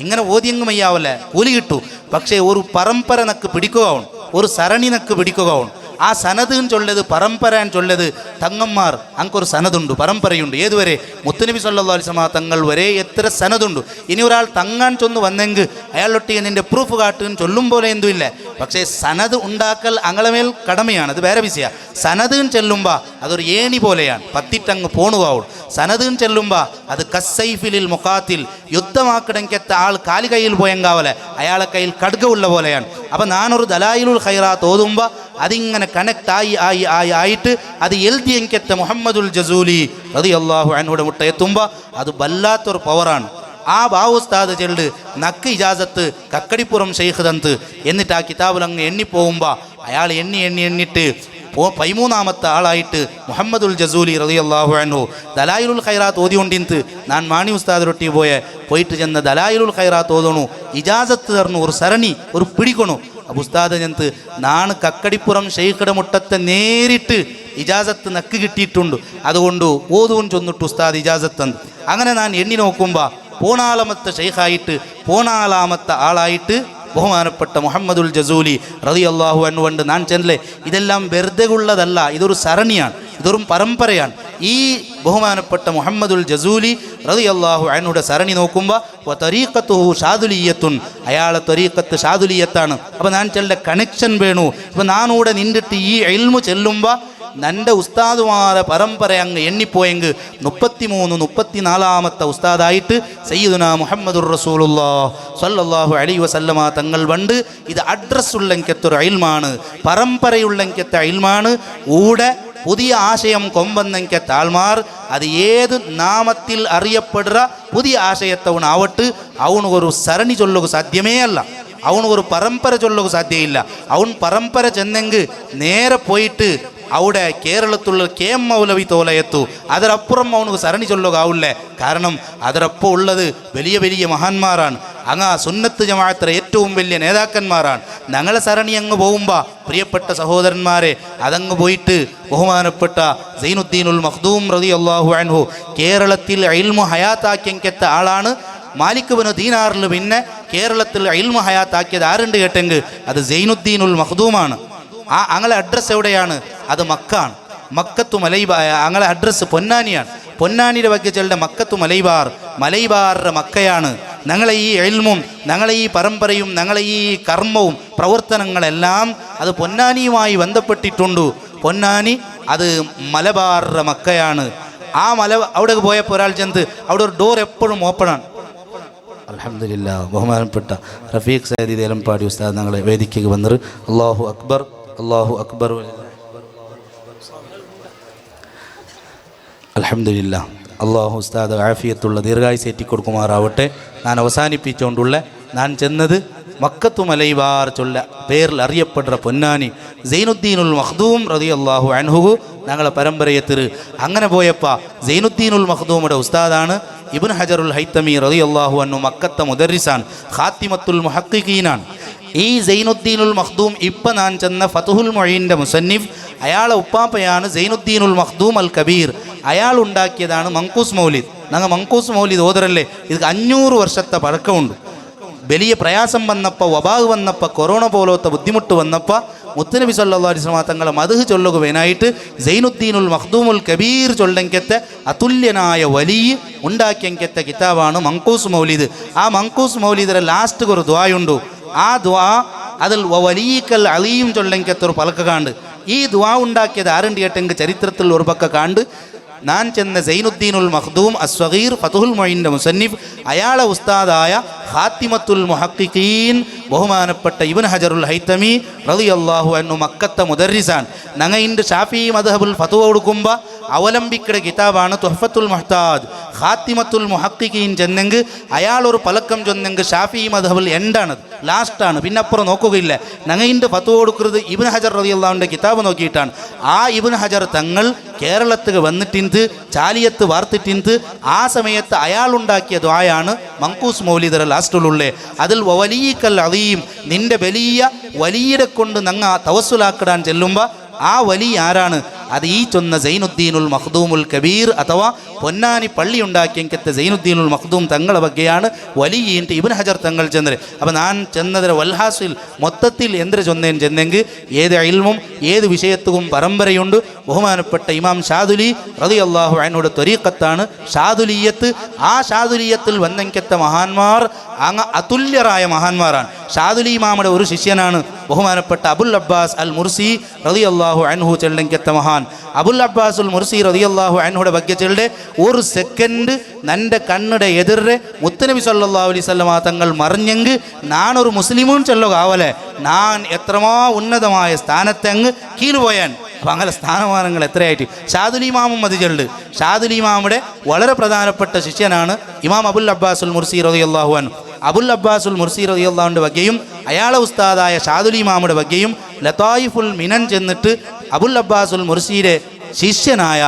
ഇങ്ങനെ ഓതിയെങ്കും മയ്യാവല്ലേ കൂലി കിട്ടു. പക്ഷേ ഒരു പരമ്പര നക്ക് പിടിക്കുകയാണ്, ഒരു സരണി നക്ക് പിടിക്കുകയാണ്. ആ സനത് ചൊല്ലത് പരമ്പര ചൊല്ലത് തങ്ങന്മാർ അങ്ങൊരു സനതുണ്ട്, പരമ്പരയുണ്ട്. ഏതുവരെ മുത്തുനബി സല്ലല്ലാഹു അലൈഹി വസല്ലം തങ്ങൾ വരെ എത്ര സനതുണ്ട്. ഇനി ഒരാൾ തങ്ങാൻ ചൊന്ന് വന്നെങ്കിൽ അയാളൊട്ടി നിൻ്റെ പ്രൂഫ് കാട്ടുന്ന് ചൊല്ലും പോലെ എന്തും ഇല്ല. പക്ഷേ സനത് ഉണ്ടാക്കൽ അങ്ങളമേൽ കടമയാണ്, അത് വേറെ വിഷയ. സനത് ചെല്ലുമ്പോൾ അതൊരു ഏണി പോലെയാണ്, പത്തിട്ടങ്ങ് പോണുകാവും. സനത് ചെല്ലുമ്പോൾ അത് കസ്സൈഫിലിൽ മുഖാത്തിൽ യുദ്ധമാക്കണമെങ്കത്ത ആൾ കാലി കയ്യിൽ പോയെങ്കാവലെ അയാളെ കയ്യിൽ ഖഡ്ഗമുള്ള പോലെയാണ്. അപ്പം ഞാനൊരു ദലായിലുൽ ഖൈറാത്ത് ഓതുമ്പോൾ അതിങ്ങനെ കണക്ട് ആയിട്ട് അത് എൽദിയെങ്കത്തെ മുഹമ്മദുൽ ജസൂലി റളിയല്ലാഹു അൻഹുടെ മുട്ട എത്തുമ്പോൾ അത് വല്ലാത്തൊരു പവറാണ്. ആ ബാവുസ്താദ് ചെല്ല് നക്ക് ഇജാസത്ത് കക്കടിപ്പുറം ഷെയ്ഖ് തന്ത്. എന്നിട്ട് ആ കിതാബിൽ അങ്ങ് എണ്ണിപ്പോകുമ്പോൾ അയാൾ എണ്ണിട്ട് 13ാമത്തെ ആളായിട്ട് മുഹമ്മദുൽ ജസൂലി റളിയല്ലാഹു അൻഹു ദലായിലുൽ ഖൈറാത്ത് ഓതിക്കൊണ്ടിന്ന് ഞാൻ മാണി ഉസ്താദിനൊട്ടി പോയിട്ട് ചെന്ന് ദലായിലുൽ ഖൈറാത്ത് ഓതണു, ഇജാസത്ത് തരണു, ഒരു സരണി ഒരു പിടിക്കണു. അപ്പോൾ ഉസ്താദ് ചെന്ന് നാണ് കക്കടിപ്പുറം ഷെയ്ഖിടെ മുട്ടത്തെ നേരിട്ട് ഇജാസത്ത് നക്ക് കിട്ടിയിട്ടുണ്ട്, അതുകൊണ്ട് ഓതുവും ചൊന്നിട്ട് ഉസ്താദ് ഇജാസത്ത് തന്നു. അങ്ങനെ ഞാൻ എണ്ണി നോക്കുമ്പോൾ 14ാമത്തെ ഷെയ്ഖായിട്ട് 14ാമത്തെ ആളായിട്ട് ബഹുമാനപ്പെട്ട മുഹമ്മദുൽ ജസൂലി റളിയല്ലാഹു അൻഹു ഉണ്ട്. ഞാൻ ചെല്ലേ ഇതെല്ലാം വെറുതെ ഉള്ളതല്ല, ഇതൊരു സരണിയാണ്, ഇതൊരു പരമ്പരയാണ്. ഈ ബഹുമാനപ്പെട്ട മുഹമ്മദുൽ ജസൂലി റളിയല്ലാഹു അൻഹുടെ സരണി നോക്കുമ്പോൾ തരീഖത്തുഹു ഷാദുലിയത്തുൻ, അയാളെ തരീഖത്ത് ഷാദുലിയത്താണ്. അപ്പോൾ ഞാൻ ചെല്ലെ കണക്ഷൻ വേണു. ഇപ്പോൾ നാനൂടെ നിന്നിട്ട് ഈ ഇൽമു ചെല്ലുമ്പോൾ നൻ്റെ ഉസ്താദുമാരെ പരമ്പര അങ്ങ് എണ്ണിപ്പോയെങ്കിൽ 34ാമത്തെ ഉസ്താദായിട്ട് സയ്യിദുനാ മുഹമ്മദുർ റസൂലുള്ളാഹി സ്വല്ലല്ലാഹു അലൈഹി വസല്ലമ തങ്ങൾ വണ്ട്. ഇത് അഡ്രസ്സുള്ളെങ്കത്തൊരു ഇൽമാണ്, പരമ്പരയുള്ളെങ്കത്തെ ഇൽമാണ്. ഊടെ പുതിയ ആശയം കൊമ്പെന്നെങ്കത്തെ ആൾമാർ അത് ഏത് നാമത്തിൽ അറിയപ്പെടുക പുതിയ ആശയത്തവണാവട്ട് അവന് ഒരു സരണി ചൊല്ലുക സാധ്യമേ അല്ല, അവന് ഒരു പരമ്പര ചൊല്ലുക സാധ്യമില്ല. അവൻ പരമ്പര ചെന്നെങ്കിൽ നേരെ പോയിട്ട് അവിടെ കേരളത്തിലുള്ള KM മൗലവി തോലയെത്തു. അതിനപ്പുറം അവനക്ക് സരണി ചൊല്ലുകാവില്ലേ. കാരണം അതിനൊപ്പം ഉള്ളത് വലിയ വലിയ മഹാന്മാരാണ്. അങ്ങ് സുന്നത്ത് ജമാഅത്തിലെ ഏറ്റവും വലിയ നേതാക്കന്മാരാണ്. ഞങ്ങളെ സരണി അങ്ങ് പോകുമ്പോൾ പ്രിയപ്പെട്ട സഹോദരന്മാരെ അതങ്ങ് പോയിട്ട് ബഹുമാനപ്പെട്ട സൈനുദ്ദീനുൽ മഖ്ദൂം റളിയല്ലാഹു അൻഹു കേരളത്തിൽ ഇൽമു ഹയാത്താക്കിയെങ്കത്ത ആളാണ്. മാലിക് ബിൻ ദീനാറിൽ പിന്നെ കേരളത്തിൽ ഇൽമു ഹയാത്താക്കിയത് ആരുണ്ട് കേട്ടെങ്കിൽ അത് സൈനുദ്ദീനുൽ മഖ്ദൂമാണ്. ആ അങ്ങളെ അഡ്രസ്സ് എവിടെയാണ്? അത് മക്കാണ്, മക്കത്തു മലൈബാർ. അങ്ങളെ അഡ്രസ്സ് പൊന്നാനിയാണ്. പൊന്നാനിയുടെ വകെ ചെല്ലുന്ന മക്കത്തു മലൈബാറിൻ്റെ മക്കയാണ്. ഞങ്ങളെ ഈ ഇൽമും ഞങ്ങളെ ഈ പരമ്പരയും ഞങ്ങളെ ഈ കർമ്മവും പ്രവർത്തനങ്ങളെല്ലാം അത് പൊന്നാനിയുമായി ബന്ധപ്പെട്ടിട്ടുണ്ട്. പൊന്നാനി അത് മലബാറിൻ്റെ മക്കയാണ്. ആ അവിടെ പോയപ്പോൾ ഒരാൾ ചെന്ന് അവിടെ ഒരു ഡോർ എപ്പോഴും ഓപ്പണാണ്. അൽഹംദുലില്ലാ, ബഹുമാനപ്പെട്ട റഫീഖ് സയ്യിദ് ഏലമ്പാടി ഉസ്താദ് ഞങ്ങളെ വേദിക്കയ്ക്ക് വന്നത്. അല്ലാഹു അക്ബർ, അല്ലാഹു അക്ബർ. അൽഹംദുലില്ലാ, അല്ലാഹു ഉസ്താദ് ആഫിയത്തുള്ള ദീർഘായുസ് ഏറ്റിക്കൊടുക്കുമാറാവട്ടെ. ഞാൻ അവസാനിപ്പിച്ചുകൊണ്ടുള്ള ഞാൻ ചെന്നത് മക്കത്തു മലൈവാർ ചൊല്ല പേരിൽ അറിയപ്പെടുന്ന പൊന്നാനി സൈനുദ്ദീനുൽ മഖ്ദൂം റളിയല്ലാഹു അൻഹു ഞങ്ങളെ പരമ്പരയെത്തിര്. അങ്ങനെ പോയപ്പോൾ സൈനുദ്ദീനുൽ മഖ്ദൂമിൻ്റെ ഉസ്താദാണ് ഇബ്നു ഹജറുൽ ഹൈത്തമി റളിയല്ലാഹു അൻഹു. മക്കത്തെ മുദർരിസാൻ, ഖാത്തിമത്തുൽ മുഹഖ്ഖിഖീനാണ്. ഈ സൈനുദ്ദീനുൽ മഖ്ദൂം ഇപ്പം ഞാൻ ചെന്ന ഫതുഹുൽ മൊയ്ൻ്റെ മുസന്നിഫ്, അയാളെ ഉപ്പാപ്പയാണ് സൈനുദ്ദീനുൽ മഖ്ദൂം അൽ കബീർ. അയാൾ ഉണ്ടാക്കിയതാണ് മങ്കൂസ് മൗലിദ്. ഞങ്ങൾ മങ്കൂസ് മൗലിദ് ഓതറല്ലേ, ഇത് 500 വർഷത്തെ പഴക്കമുണ്ട്. വലിയ പ്രയാസം വന്നപ്പോൾ, വബാഹ് വന്നപ്പോൾ, കൊറോണ പോലത്തെ ബുദ്ധിമുട്ട് വന്നപ്പോൾ മുത്തുനബി സല്ലല്ലാഹു അലൈഹി വസല്ലം തങ്ങളെ മദ്ഹ് ചൊല്ലുകയായിട്ട് സൈനുദ്ദീനുൽ മഖ്ദൂമുൽ കബീർ ചൊല്ലങ്കത്തെ അതുല്യനായ വലിയ ഉണ്ടാക്കിയങ്കത്തെ കിതാബാണ് മങ്കൂസ് മൗലിദ്. ആ മങ്കൂസ് മൗലിദിലെ ലാസ്റ്റ് ഒരു ദുആയുണ്ട്. ആ ദുആ അതിൽ വലിയക്കൽ അലീം ചൊല്ലങ്കത്തെ ഒരു പലക്ക കാണ്ട്. ഈ ദുആ ഉണ്ടാക്കിയത് ആരുണ്ട് കേട്ടെങ്കിൽ ചരിത്രത്തിൽ ഒരു പക്ക കാണ്ട് ഞാൻ ചെന്ന സൈനുദ്ദീനുൽ മഖ്ദൂം അസ്വഗീർ ഫതുഹുൽ മൊയ്ൻ്റെ മുസന്നിഫ്, അയാളെ ഉസ്താദായ ഖാത്തിമത്തുൽ മുഹഖ്ഖിഖീൻ ബഹുമാനപ്പെട്ട ഇബ്നു ഹജറുൽ ഹൈത്തമി റളിയല്ലാഹു അൻഹു മക്കത്തെ മുദർരിസാൻ. ഞങ്ങൾ ഇൻ്റെ ഷാഫി മദ്ഹബുൽ ഫത്വ കൊടുക്കുമ്പോൾ അവലംബിക്കയുടെ കിതാബാണ് തുഹ്ഫത്തുൽ മുഹ്താജ്. ഖാത്തിമത്തുൽ മുഹഖ്ഖിഖീൻ ചെന്നെങ്കിൽ അയാളൊരു പലക്കം ചൊന്നെങ്കിൽ ഷാഫി മദ്ഹബുൽ എൻഡാണത്, ലാസ്റ്റാണ്, പിന്നെ അപ്പുറം നോക്കുകയില്ല. ഞങ്ങൾ ഇൻ്റെ ഫത്വ കൊടുക്കുന്നത് ഇബ്നു ഹജർ റളിയല്ലാഹുവിൻ്റെ കിതാബ് നോക്കിയിട്ടാണ്. ആ ഇബ്നു ഹജർ തങ്ങൾ കേരളത്തിൽ വന്നിട്ടിന്ത് ചാലിയത്ത് വാർത്തിട്ടിന്ത് ആ സമയത്ത് അയാളുണ്ടാക്കിയ ദുആയാണ് മങ്കൂസ് മൗലിദർ ലാസ്റ്റിലുള്ളേ. അതിൽ വലിയക്കൽ അലീം, നിന്റെ വലിയരെ കൊണ്ട് നങ്ങ തവസ്സുലാക്കിടാൻ ചെല്ലുമ്പോൾ ആ വലിയ ആരാണ്? അത് ഈ ചൊന്ന സൈനുദ്ദീനുൽ മഖ്ദൂമുൽ കബീർ അഥവാ പൊന്നാനി പള്ളി ഉണ്ടാക്കിയങ്കത്തെ സൈനുദ്ദീനുൽ മഖ്ദൂം തങ്ങളെ ബഗ്ഗെയാണ് വലിയ ഇബ്നു ഹജർ തങ്ങൾ ചെന്നത്. അപ്പം ഞാൻ ചെന്നതിന് വൽഹാസിൽ മൊത്തത്തിൽ എന്തൊരു ചൊന്നേൻ ചെന്നെങ്കിൽ ഏത് ഇൽമും ഏത് വിഷയത്തും പരമ്പരയുണ്ട്. ബഹുമാനപ്പെട്ട ഇമാം ഷാദുലി റളിയല്ലാഹു അൻഹുയുടെ ത്വരീഖത്താണ് ഷാദുലിയത്ത്. ആ ഷാദുലിയത്തിൽ വന്നെങ്കത്തെ മഹാന്മാർ അങ്ങ് അതുല്യരായ മഹാന്മാരാണ്. ഷാദുലി ഇമാമുടെ ഒരു ശിഷ്യനാണ് ബഹുമാനപ്പെട്ട അബുൽ അബ്ബാസ് അൽ മുർസി റളിയല്ലാഹു അൻഹു ചെല്ലെങ്കത്തെ മഹാൻ. അബുൽ അബ്ബാസുൽ മുർസി റളിയല്ലാഹു അൻഹുടെ ബഗ്ഗെ ചെല്ലെ ഒരു സെക്കൻഡ് നൻ്റെ കണ്ണുടെ എതിരെ മുത്തുനബി സല്ലല്ലാഹു അലൈഹി വസല്ലം തങ്ങൾ മറിഞ്ഞെങ്കിൽ നാനൊരു മുസ്ലിമും ചെല്ലോ കാവലെ ഞാൻ എത്രമാ ഉന്നതമായ സ്ഥാനത്തെ അങ്ങ് കീഴുപോയാൻ. അപ്പം അങ്ങനെ സ്ഥാനമാനങ്ങൾ എത്രയായിട്ട് ഷാദുലി ഇമാമും അത് ചെല്ല്. ഷാദുലി ഇമാമുടെ വളരെ പ്രധാനപ്പെട്ട ശിഷ്യനാണ് ഇമാം അബുൽ അബ്ബാസുൽ മുർസി റളിയല്ലാഹു അൻഹു. അബുൽ അബ്ബാസുൽ മുർസി റളിയല്ലാഹുവിൻ്റെ ബഗ്ഗെയും അയാളെ ഉസ്താദായ ഷാദുലി ഇമാമുടെ ബഗ്ഗെയും ലതായിഫുൽ മിനൻ ചെന്നിട്ട് അബുൽ അബ്ബാസുൽ മുർസിയുടെ ശിഷ്യനായ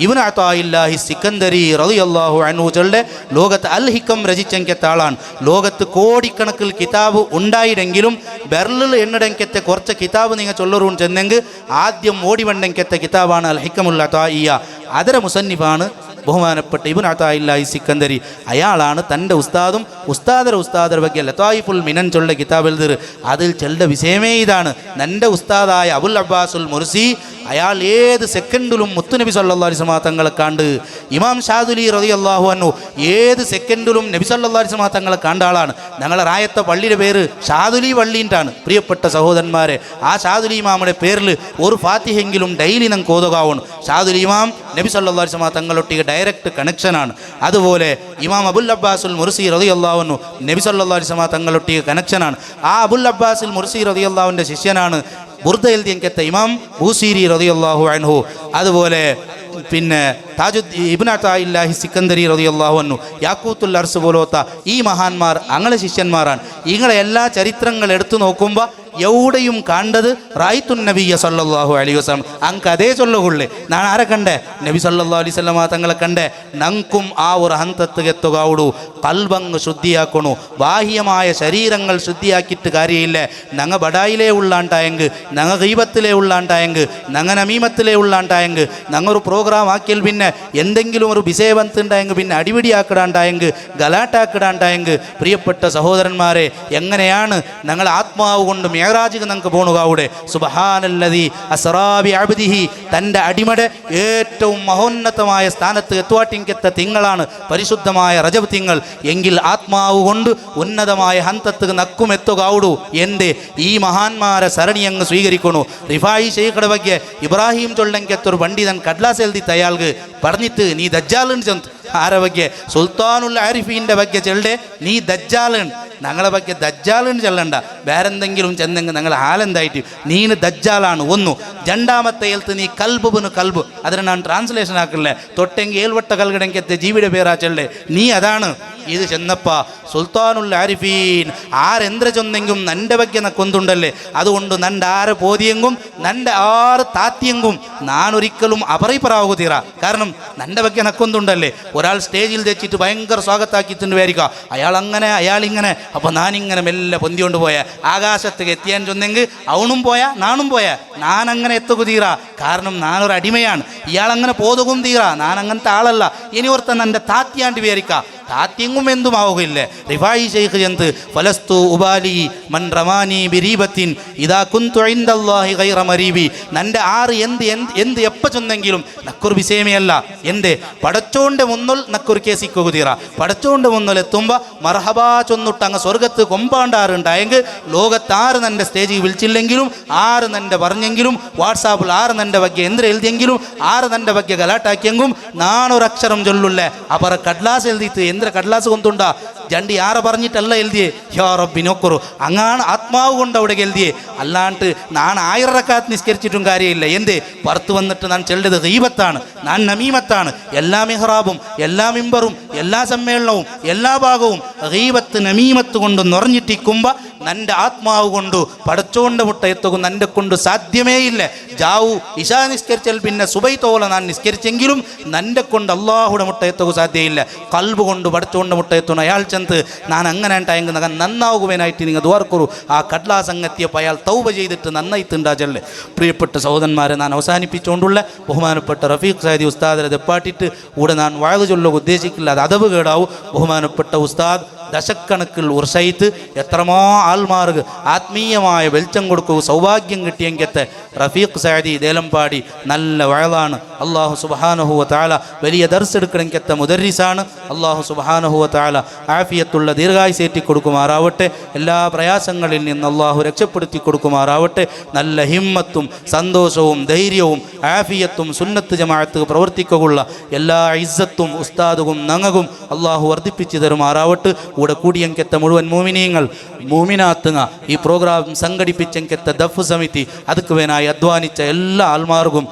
ഇബ്നു അതായില്ലാഹി സിക്കന്ദരി റളിയല്ലാഹു അൻഹു ചൊല്ലെ ലോകത്ത് അൽ ഹിക്കം രചിച്ചെങ്കത്തെ ആളാണ്. ലോകത്ത് കോടിക്കണക്കിൽ കിതാബ് ഉണ്ടായിടെങ്കിലും ബെർലിൽ എണ്ണിടെങ്കത്തെ കുറച്ച് കിതാബ് നിങ്ങൾ ചൊല്ലറൂൺ ചെന്നെങ്കിൽ ആദ്യം ഓടിവണ്ടെങ്കത്തെ കിതാബാണ് അൽ ഹിക്കമുൽ അതായിയ. അതര മുസന്നിഫാണ് ബഹുമാനപ്പെട്ട ഇബ്നു അതായില്ലാഹി സിക്കന്ദരി. അയാളാണ് തൻ്റെ ഉസ്താദും ഉസ്താദര ബഗ്ഗെ ലതായിഫുൽ മിനൻ ചൊല്ല കിതാബ് എഴുതർ. അതിൽ ചെല്ലുന്ന വിഷയമേ ഇതാണ്. എൻ്റെ ഉസ്താദായ അബുൽ അബ്ബാസുൽ മുർസി അയാൾ ഏത് സെക്കൻഡിലും മുത്തുനബി സല്ലല്ലാഹു അലൈഹി വസല്ലം തങ്ങളെ കണ്ട്. ഇമാം ഷാദുലി റളിയല്ലാഹു അൻഹു ഏത് സെക്കൻഡിലും നബി സല്ലല്ലാഹു അലൈഹി വസല്ലം തങ്ങളെ കണ്ട ആളാണ്. ഞങ്ങളെ റായത്തെ പള്ളിയുടെ പേര് ഷാദുലി പള്ളീൻ്റാണ്. പ്രിയപ്പെട്ട സഹോദരന്മാരെ, ആ ഷാദുലി ഇമാമുടെ പേരിൽ ഒരു ഫാത്തിഹെങ്കിലും ഡെയിലി ഞങ്ങൾക്ക് ഓതുകാവണം. ഷാദുലി ഇമാം നബി സല്ലല്ലാഹു അലൈഹി വസല്ലം തങ്ങളൊട്ടിಗೆ ഡയറക്റ്റ് കണക്ഷനാണ്. അതുപോലെ ഇമാം അബുൽ അബ്ബാസുൽ മുർസി റളിയല്ലാഹു അൻഹു നബി സല്ലല്ലാഹു അലൈഹി വസല്ലം തങ്ങളൊട്ടിಗೆ കണക്ഷനാണ്. ആ അബുൽ അബ്ബാസുൽ മുർസി റളിയല്ലാഹുവിൻ്റെ ശിഷ്യനാണ് ബുർദ എഴുതിയങ്കത്തെ ഇമാം ബൂസീരി റളിയല്ലാഹു അൻഹു. അതുപോലെ പിന്നെ ഇബ്നു അതായില്ലാഹി സിക്കന്ദരി റളിയല്ലാഹു അൻഹു, യാക്കൂത്തുൽ അർസ് പോലത്തെ ഈ മഹാന്മാർ അങ്ങനെ ശിഷ്യന്മാരാണ്. ഇങ്ങളെ എല്ലാ ചരിത്രങ്ങൾ എടുത്തു നോക്കുമ്പോൾ എവിടെയും കണ്ടത് റായിത്തുൻ നബിയ സല്ലല്ലാഹു അലൈഹി വസല്ലം. അങ്ങ് അതേ ചൊല്ലുകൊള്ളേ ഞാൻ ആരെ കണ്ടേ? നബി സല്ലല്ലാഹു അലൈഹി വസല്ലം തങ്ങളെ കണ്ടേ. നങ്കും ആ ഒരു ഹന്തത്ത് എത്തുകാവുടു. കൽബങ്ങ് ശുദ്ധിയാക്കണു. ബാഹ്യമായ ശരീരങ്ങൾ ശുദ്ധിയാക്കിയിട്ട് കാര്യമില്ല. ഞങ്ങൾ ബഡായിലേ ഉള്ളാണ്ടായെങ്കിൽ, ഞങ്ങൾ ഗീബത്തിലേ ഉള്ളാണ്ടായെങ്കിൽ, ഞങ്ങൾ നമീമത്തിലേ ഉള്ളാണ്ടായെങ്കിൽ, ഞങ്ങൾ ഒരു പ്രോഗ്രാം ആക്കിയാൽ പിന്നെ എന്തെങ്കിലും ഒരു വിഷയവന്തുണ്ടായെങ്കിൽ പിന്നെ അടിപിടിയാക്കിടാണ്ടായെങ്കിൽ ഗലാട്ടാക്കിടാണ്ടായെങ്കിൽ പ്രിയപ്പെട്ട സഹോദരന്മാരെ, എങ്ങനെയാണ് ഞങ്ങൾ ആത്മാവ് കൊണ്ട് മേറാജിക്ക് നമുക്ക് പോണുകാവിടെ. സുബ്ഹാനല്ലദീ അസ്റാ ബിഅബ്ദിഹി, തൻ്റെ അടിമയുടെ ഏറ്റവും മഹോന്നതമായ സ്ഥാനത്ത് എത്തുവാട്ടിങ്കത്തെ തിങ്കളാണ് പരിശുദ്ധമായ റജബ് തിങ്കൾ. എങ്കിൽ ആത്മാവ് കൊണ്ട് ഉന്നതമായ ഹന്തത്ത് നക്കുമെത്തുകാവുടു. എൻ്റെ ഈ മഹാന്മാരെ സരണി അങ്ങ് സ്വീകരിക്കണു. റിഫായി ശൈഖയുടെ ಬಗ್ಗೆ ഇബ്രാഹിം ചൊല്ലങ്കത്തൊരു പണ്ഡിതൻ കഡ്ലാസ് എഴുതി അയാൾക്ക് പറഞ്ഞിട്ട് നീ ദജ്ജാലുണ്ട് ചെന്ന് ആരെ ಬಗ್ಗೆ സുൽത്താനുൽ ആരിഫീൻ്റെ ಬಗ್ಗೆ ചെല്ലേ നീ ദജ്ജാലുണ്ട്. ഞങ്ങളെ ಬಗ್ಗೆ ദജ്ജാലുണ്ട് ചെല്ലണ്ട, വേറെന്തെങ്കിലും ചെന്നെങ്കിൽ ഞങ്ങൾ ഹാലെന്തായിട്ട് നീന് ദജ്ജാലാണ്. ഒന്നു രണ്ടാമത്തെ എൽത്ത് നീ കൽബുബിന് കൽബ്, അതിനെ ഞാൻ ട്രാൻസ്ലേഷൻ ആക്കില്ലേ. തൊട്ടെങ്കിൽ ഏൽവട്ട കൽകടങ്കത്തെ ജീവിയുടെ പേരാ ചെല്ലേ നീ അതാണ്. ഇത് ചെന്നപ്പ സുൽത്താനുൽ ആരിഫീൻ ആരെന്ത്ര ചൊന്നെങ്കും നൻ്റെ ಬಗ್ಗೆ നക്കൊന്തുണ്ടല്ലേ, അതുകൊണ്ട് നൻ്റെ ആറ് പോതിയെങ്കും നൻ്റെ ആറ് താത്തിയെങ്കും നാനൊരിക്കലും അപറിപ്പറാവുക കാരണം നൻ്റെ ಬಗ್ಗೆ നക്കൊന്തുണ്ടല്ലേ. ഒരാൾ സ്റ്റേജിൽ തെച്ചിട്ട് ഭയങ്കര സ്വാഗതാക്കിയിട്ടുണ്ട് വിചാരിക്കുക, അയാളിങ്ങനെ അപ്പോൾ ഞാനിങ്ങനെ മെല്ലെ പൊന്തിക്കൊണ്ട് പോയ ആകാശത്തേക്ക് എത്തിയാൻ ചൊന്നെങ്കിൽ അവണും പോയാ നാണും പോയാ ഞാനങ്ങനെ എത്തുക തീറ, കാരണം ഞാനൊരു അടിമയാണ്. ഇയാളങ്ങനെ പോതുകും തീറ, ഞാനങ്ങനത്തെ ആളല്ല. ഇനി ഓർത്ത എൻ്റെ താത്തിയാണ്ട് വിചാരിക്കുക, താത്തിയെങ്കും എന്തും ആവുകയില്ലേ. റിഫായി ശൈഖ് ജന്ത് ഫലസ്തു ഉബാലി മൻ റമാനി ബിരീബത്തിൻ ഇദാ കുന്തു ഇൻദല്ലാഹി ഗൈറ മരീബി. നൻ്റെ ആറ് എന്ത് എപ്പോൾ ചൊന്നെങ്കിലും നക്കൊരു വിഷയമല്ല. എന്തേ പടച്ചോണ്ട് മുന്നൽ നക്കൊരു കേസിക്കുക തീറ. പടച്ചോണ്ട് മുന്നൽ എത്തുമ്പോൾ മർഹബാ ചൊന്നിട്ട് അങ്ങ് സ്വർഗത്ത് കൊമ്പാണ്ടാറുണ്ടായെങ്കിൽ ലോകത്താറ് നൻ്റെ സ്റ്റേജിൽ വിളിച്ചില്ലെങ്കിലും ആറ് നൻ്റെ പറഞ്ഞെങ്കിലും വാട്സാപ്പിൽ ആറ് നൻ്റെ ಬಗ್ಗೆ എന്ത് എഴുതിയെങ്കിലും ആറ് നൻ്റെ ಬಗ್ಗೆ ഗലാട്ടാക്കിയെങ്കും നാണൊരക്ഷരം ചൊല്ലുള്ളേ അപ്പറ കഡ്ലാസ് എഴുതിയിട്ട് എന്തിനാ കടലാസ് കൊണ്ടുണ്ടാ ജണ്ടി ആരെ പറഞ്ഞിട്ടല്ല എഴുതിയേ. യാ റബ്ബി നോക്കറു അങ്ങാണ് ആത്മാവ് കൊണ്ട് അവിടെ എഴുതിയേ. അല്ലാണ്ട് ഞാൻ 1000 റക്അത്ത് നിസ്കരിച്ചിട്ടും കാര്യമില്ല. എന്തേ പുറത്ത് വന്നിട്ട് ഞാൻ ചെല്ലത് ഗീബത്താണ്, ഞാൻ നമീമത്താണ്. എല്ലാ മിഹ്റാബും എല്ലാ മിമ്പറും എല്ലാ സമ്മേളനവും എല്ലാ ഭാഗവും ഗീബത്ത് നമീമത്ത് കൊണ്ട് നിറഞ്ഞിട്ടിക്കുമ്പോൾ നൻ്റെ ആത്മാവ് കൊണ്ട് പടച്ചോണ്ട മുട്ട എത്തുക നൻ്റെ കൊണ്ട് സാധ്യമേ ഇല്ല. ജാവു ഇശാ നിസ്കരിച്ചാൽ പിന്നെ സുബൈ തോല ഞാൻ നിസ്കരിച്ചെങ്കിലും നൻ്റെ കൊണ്ട് അള്ളാഹുടെ മുട്ട എത്തുക സാധ്യമില്ല. കൽബ് കൊണ്ട് പടച്ചോണ്ട മുട്ട എത്തുന്ന അയാൾ ചെന്ന് ഞാൻ അങ്ങനെ ഉണ്ടായെങ്കിൽ നഗൻ നന്നാകുവാനായിട്ട് നിങ്ങൾ ദ്വാർക്കൊരു ആ കടലാ സംഗത്തിയപ്പോൾ അയാൾ തൗബ ചെയ്തിട്ട് നന്നായിത്തുണ്ടാച്ചല്ലേ. പ്രിയപ്പെട്ട സഹോദരന്മാരെ, ഞാൻ അവസാനിപ്പിച്ചുകൊണ്ടുള്ള ബഹുമാനപ്പെട്ട റഫീഖ് സാദി ഉസ്താദിനെ തെപ്പാട്ടിട്ട് കൂടെ ഞാൻ വാഴ് ചൊല്ലുക ഉദ്ദേശിക്കില്ല, അത് അതവ് കേടാവും. ബഹുമാനപ്പെട്ട ഉസ്താദ് ദശക്കണക്കിൽ ഉർസയിത്ത് എത്രമോ ആൾമാർക്ക് ആത്മീയമായ വെളിച്ചം കൊടുക്കുക സൗഭാഗ്യം കിട്ടിയെങ്കത്തെ റഫീഖ് സാദി ദേലമ്പാടി നല്ല വഴലാണ്. അള്ളാഹു സുബ്ഹാനഹു വ തആല വലിയ ദർസെടുക്കണമെങ്കത്തെ മുദർരിസാണ്. അള്ളാഹു സുബ്ഹാനഹു വ തആല ആഫിയത്തുള്ള ദീർഘായുസേറ്റി കൊടുക്കുമാറാവട്ടെ. എല്ലാ പ്രയാസങ്ങളിൽ നിന്ന് അള്ളാഹു രക്ഷപ്പെടുത്തി കൊടുക്കുമാറാവട്ടെ. നല്ല ഹിമ്മത്തും സന്തോഷവും ധൈര്യവും ആഫിയത്തും സുന്നത്ത് ജമാഅത്ത് പ്രവർത്തിക്കുള്ള എല്ലാ ഇസ്സത്തും ഉസ്താദും നങ്ങകും അള്ളാഹു വർദ്ധിപ്പിച്ചു തരുമാറാവട്ടെ. കൂടെ കൂടിയെങ്കത്തെ മുഴുവൻ മോമിനീങ്ങൾ മോമിനാത്തുങ്ങ ഈ പ്രോഗ്രാം സംഘടിപ്പിച്ചെങ്കത്തെ ദഫ് സമിതി അതുക്ക് വേനായി അധ്വാനിച്ച എല്ലാ ആൾമാർക്കും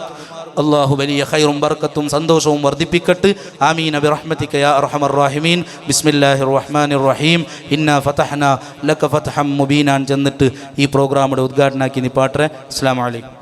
അള്ളാഹു വലിയ ഖൈറും ബർക്കത്തും സന്തോഷവും വർദ്ധിപ്പിക്കട്ടെ. ആമീൻ ബിറഹ്മതിക യാ അർഹമർ റഹീമീൻ. ബിസ്മില്ലാഹിർ റഹ്മാനിർ റഹീം. ഇന്നാ ഫതഹ്നാ ലക ഫതഹം മുബീനാൻ ചെന്നിട്ട് ഈ പ്രോഗ്രാമിയുടെ ഉദ്ഘാടനാക്കി നിപ്പാട്ടെ. അസ്സലാമു അലൈക്കും.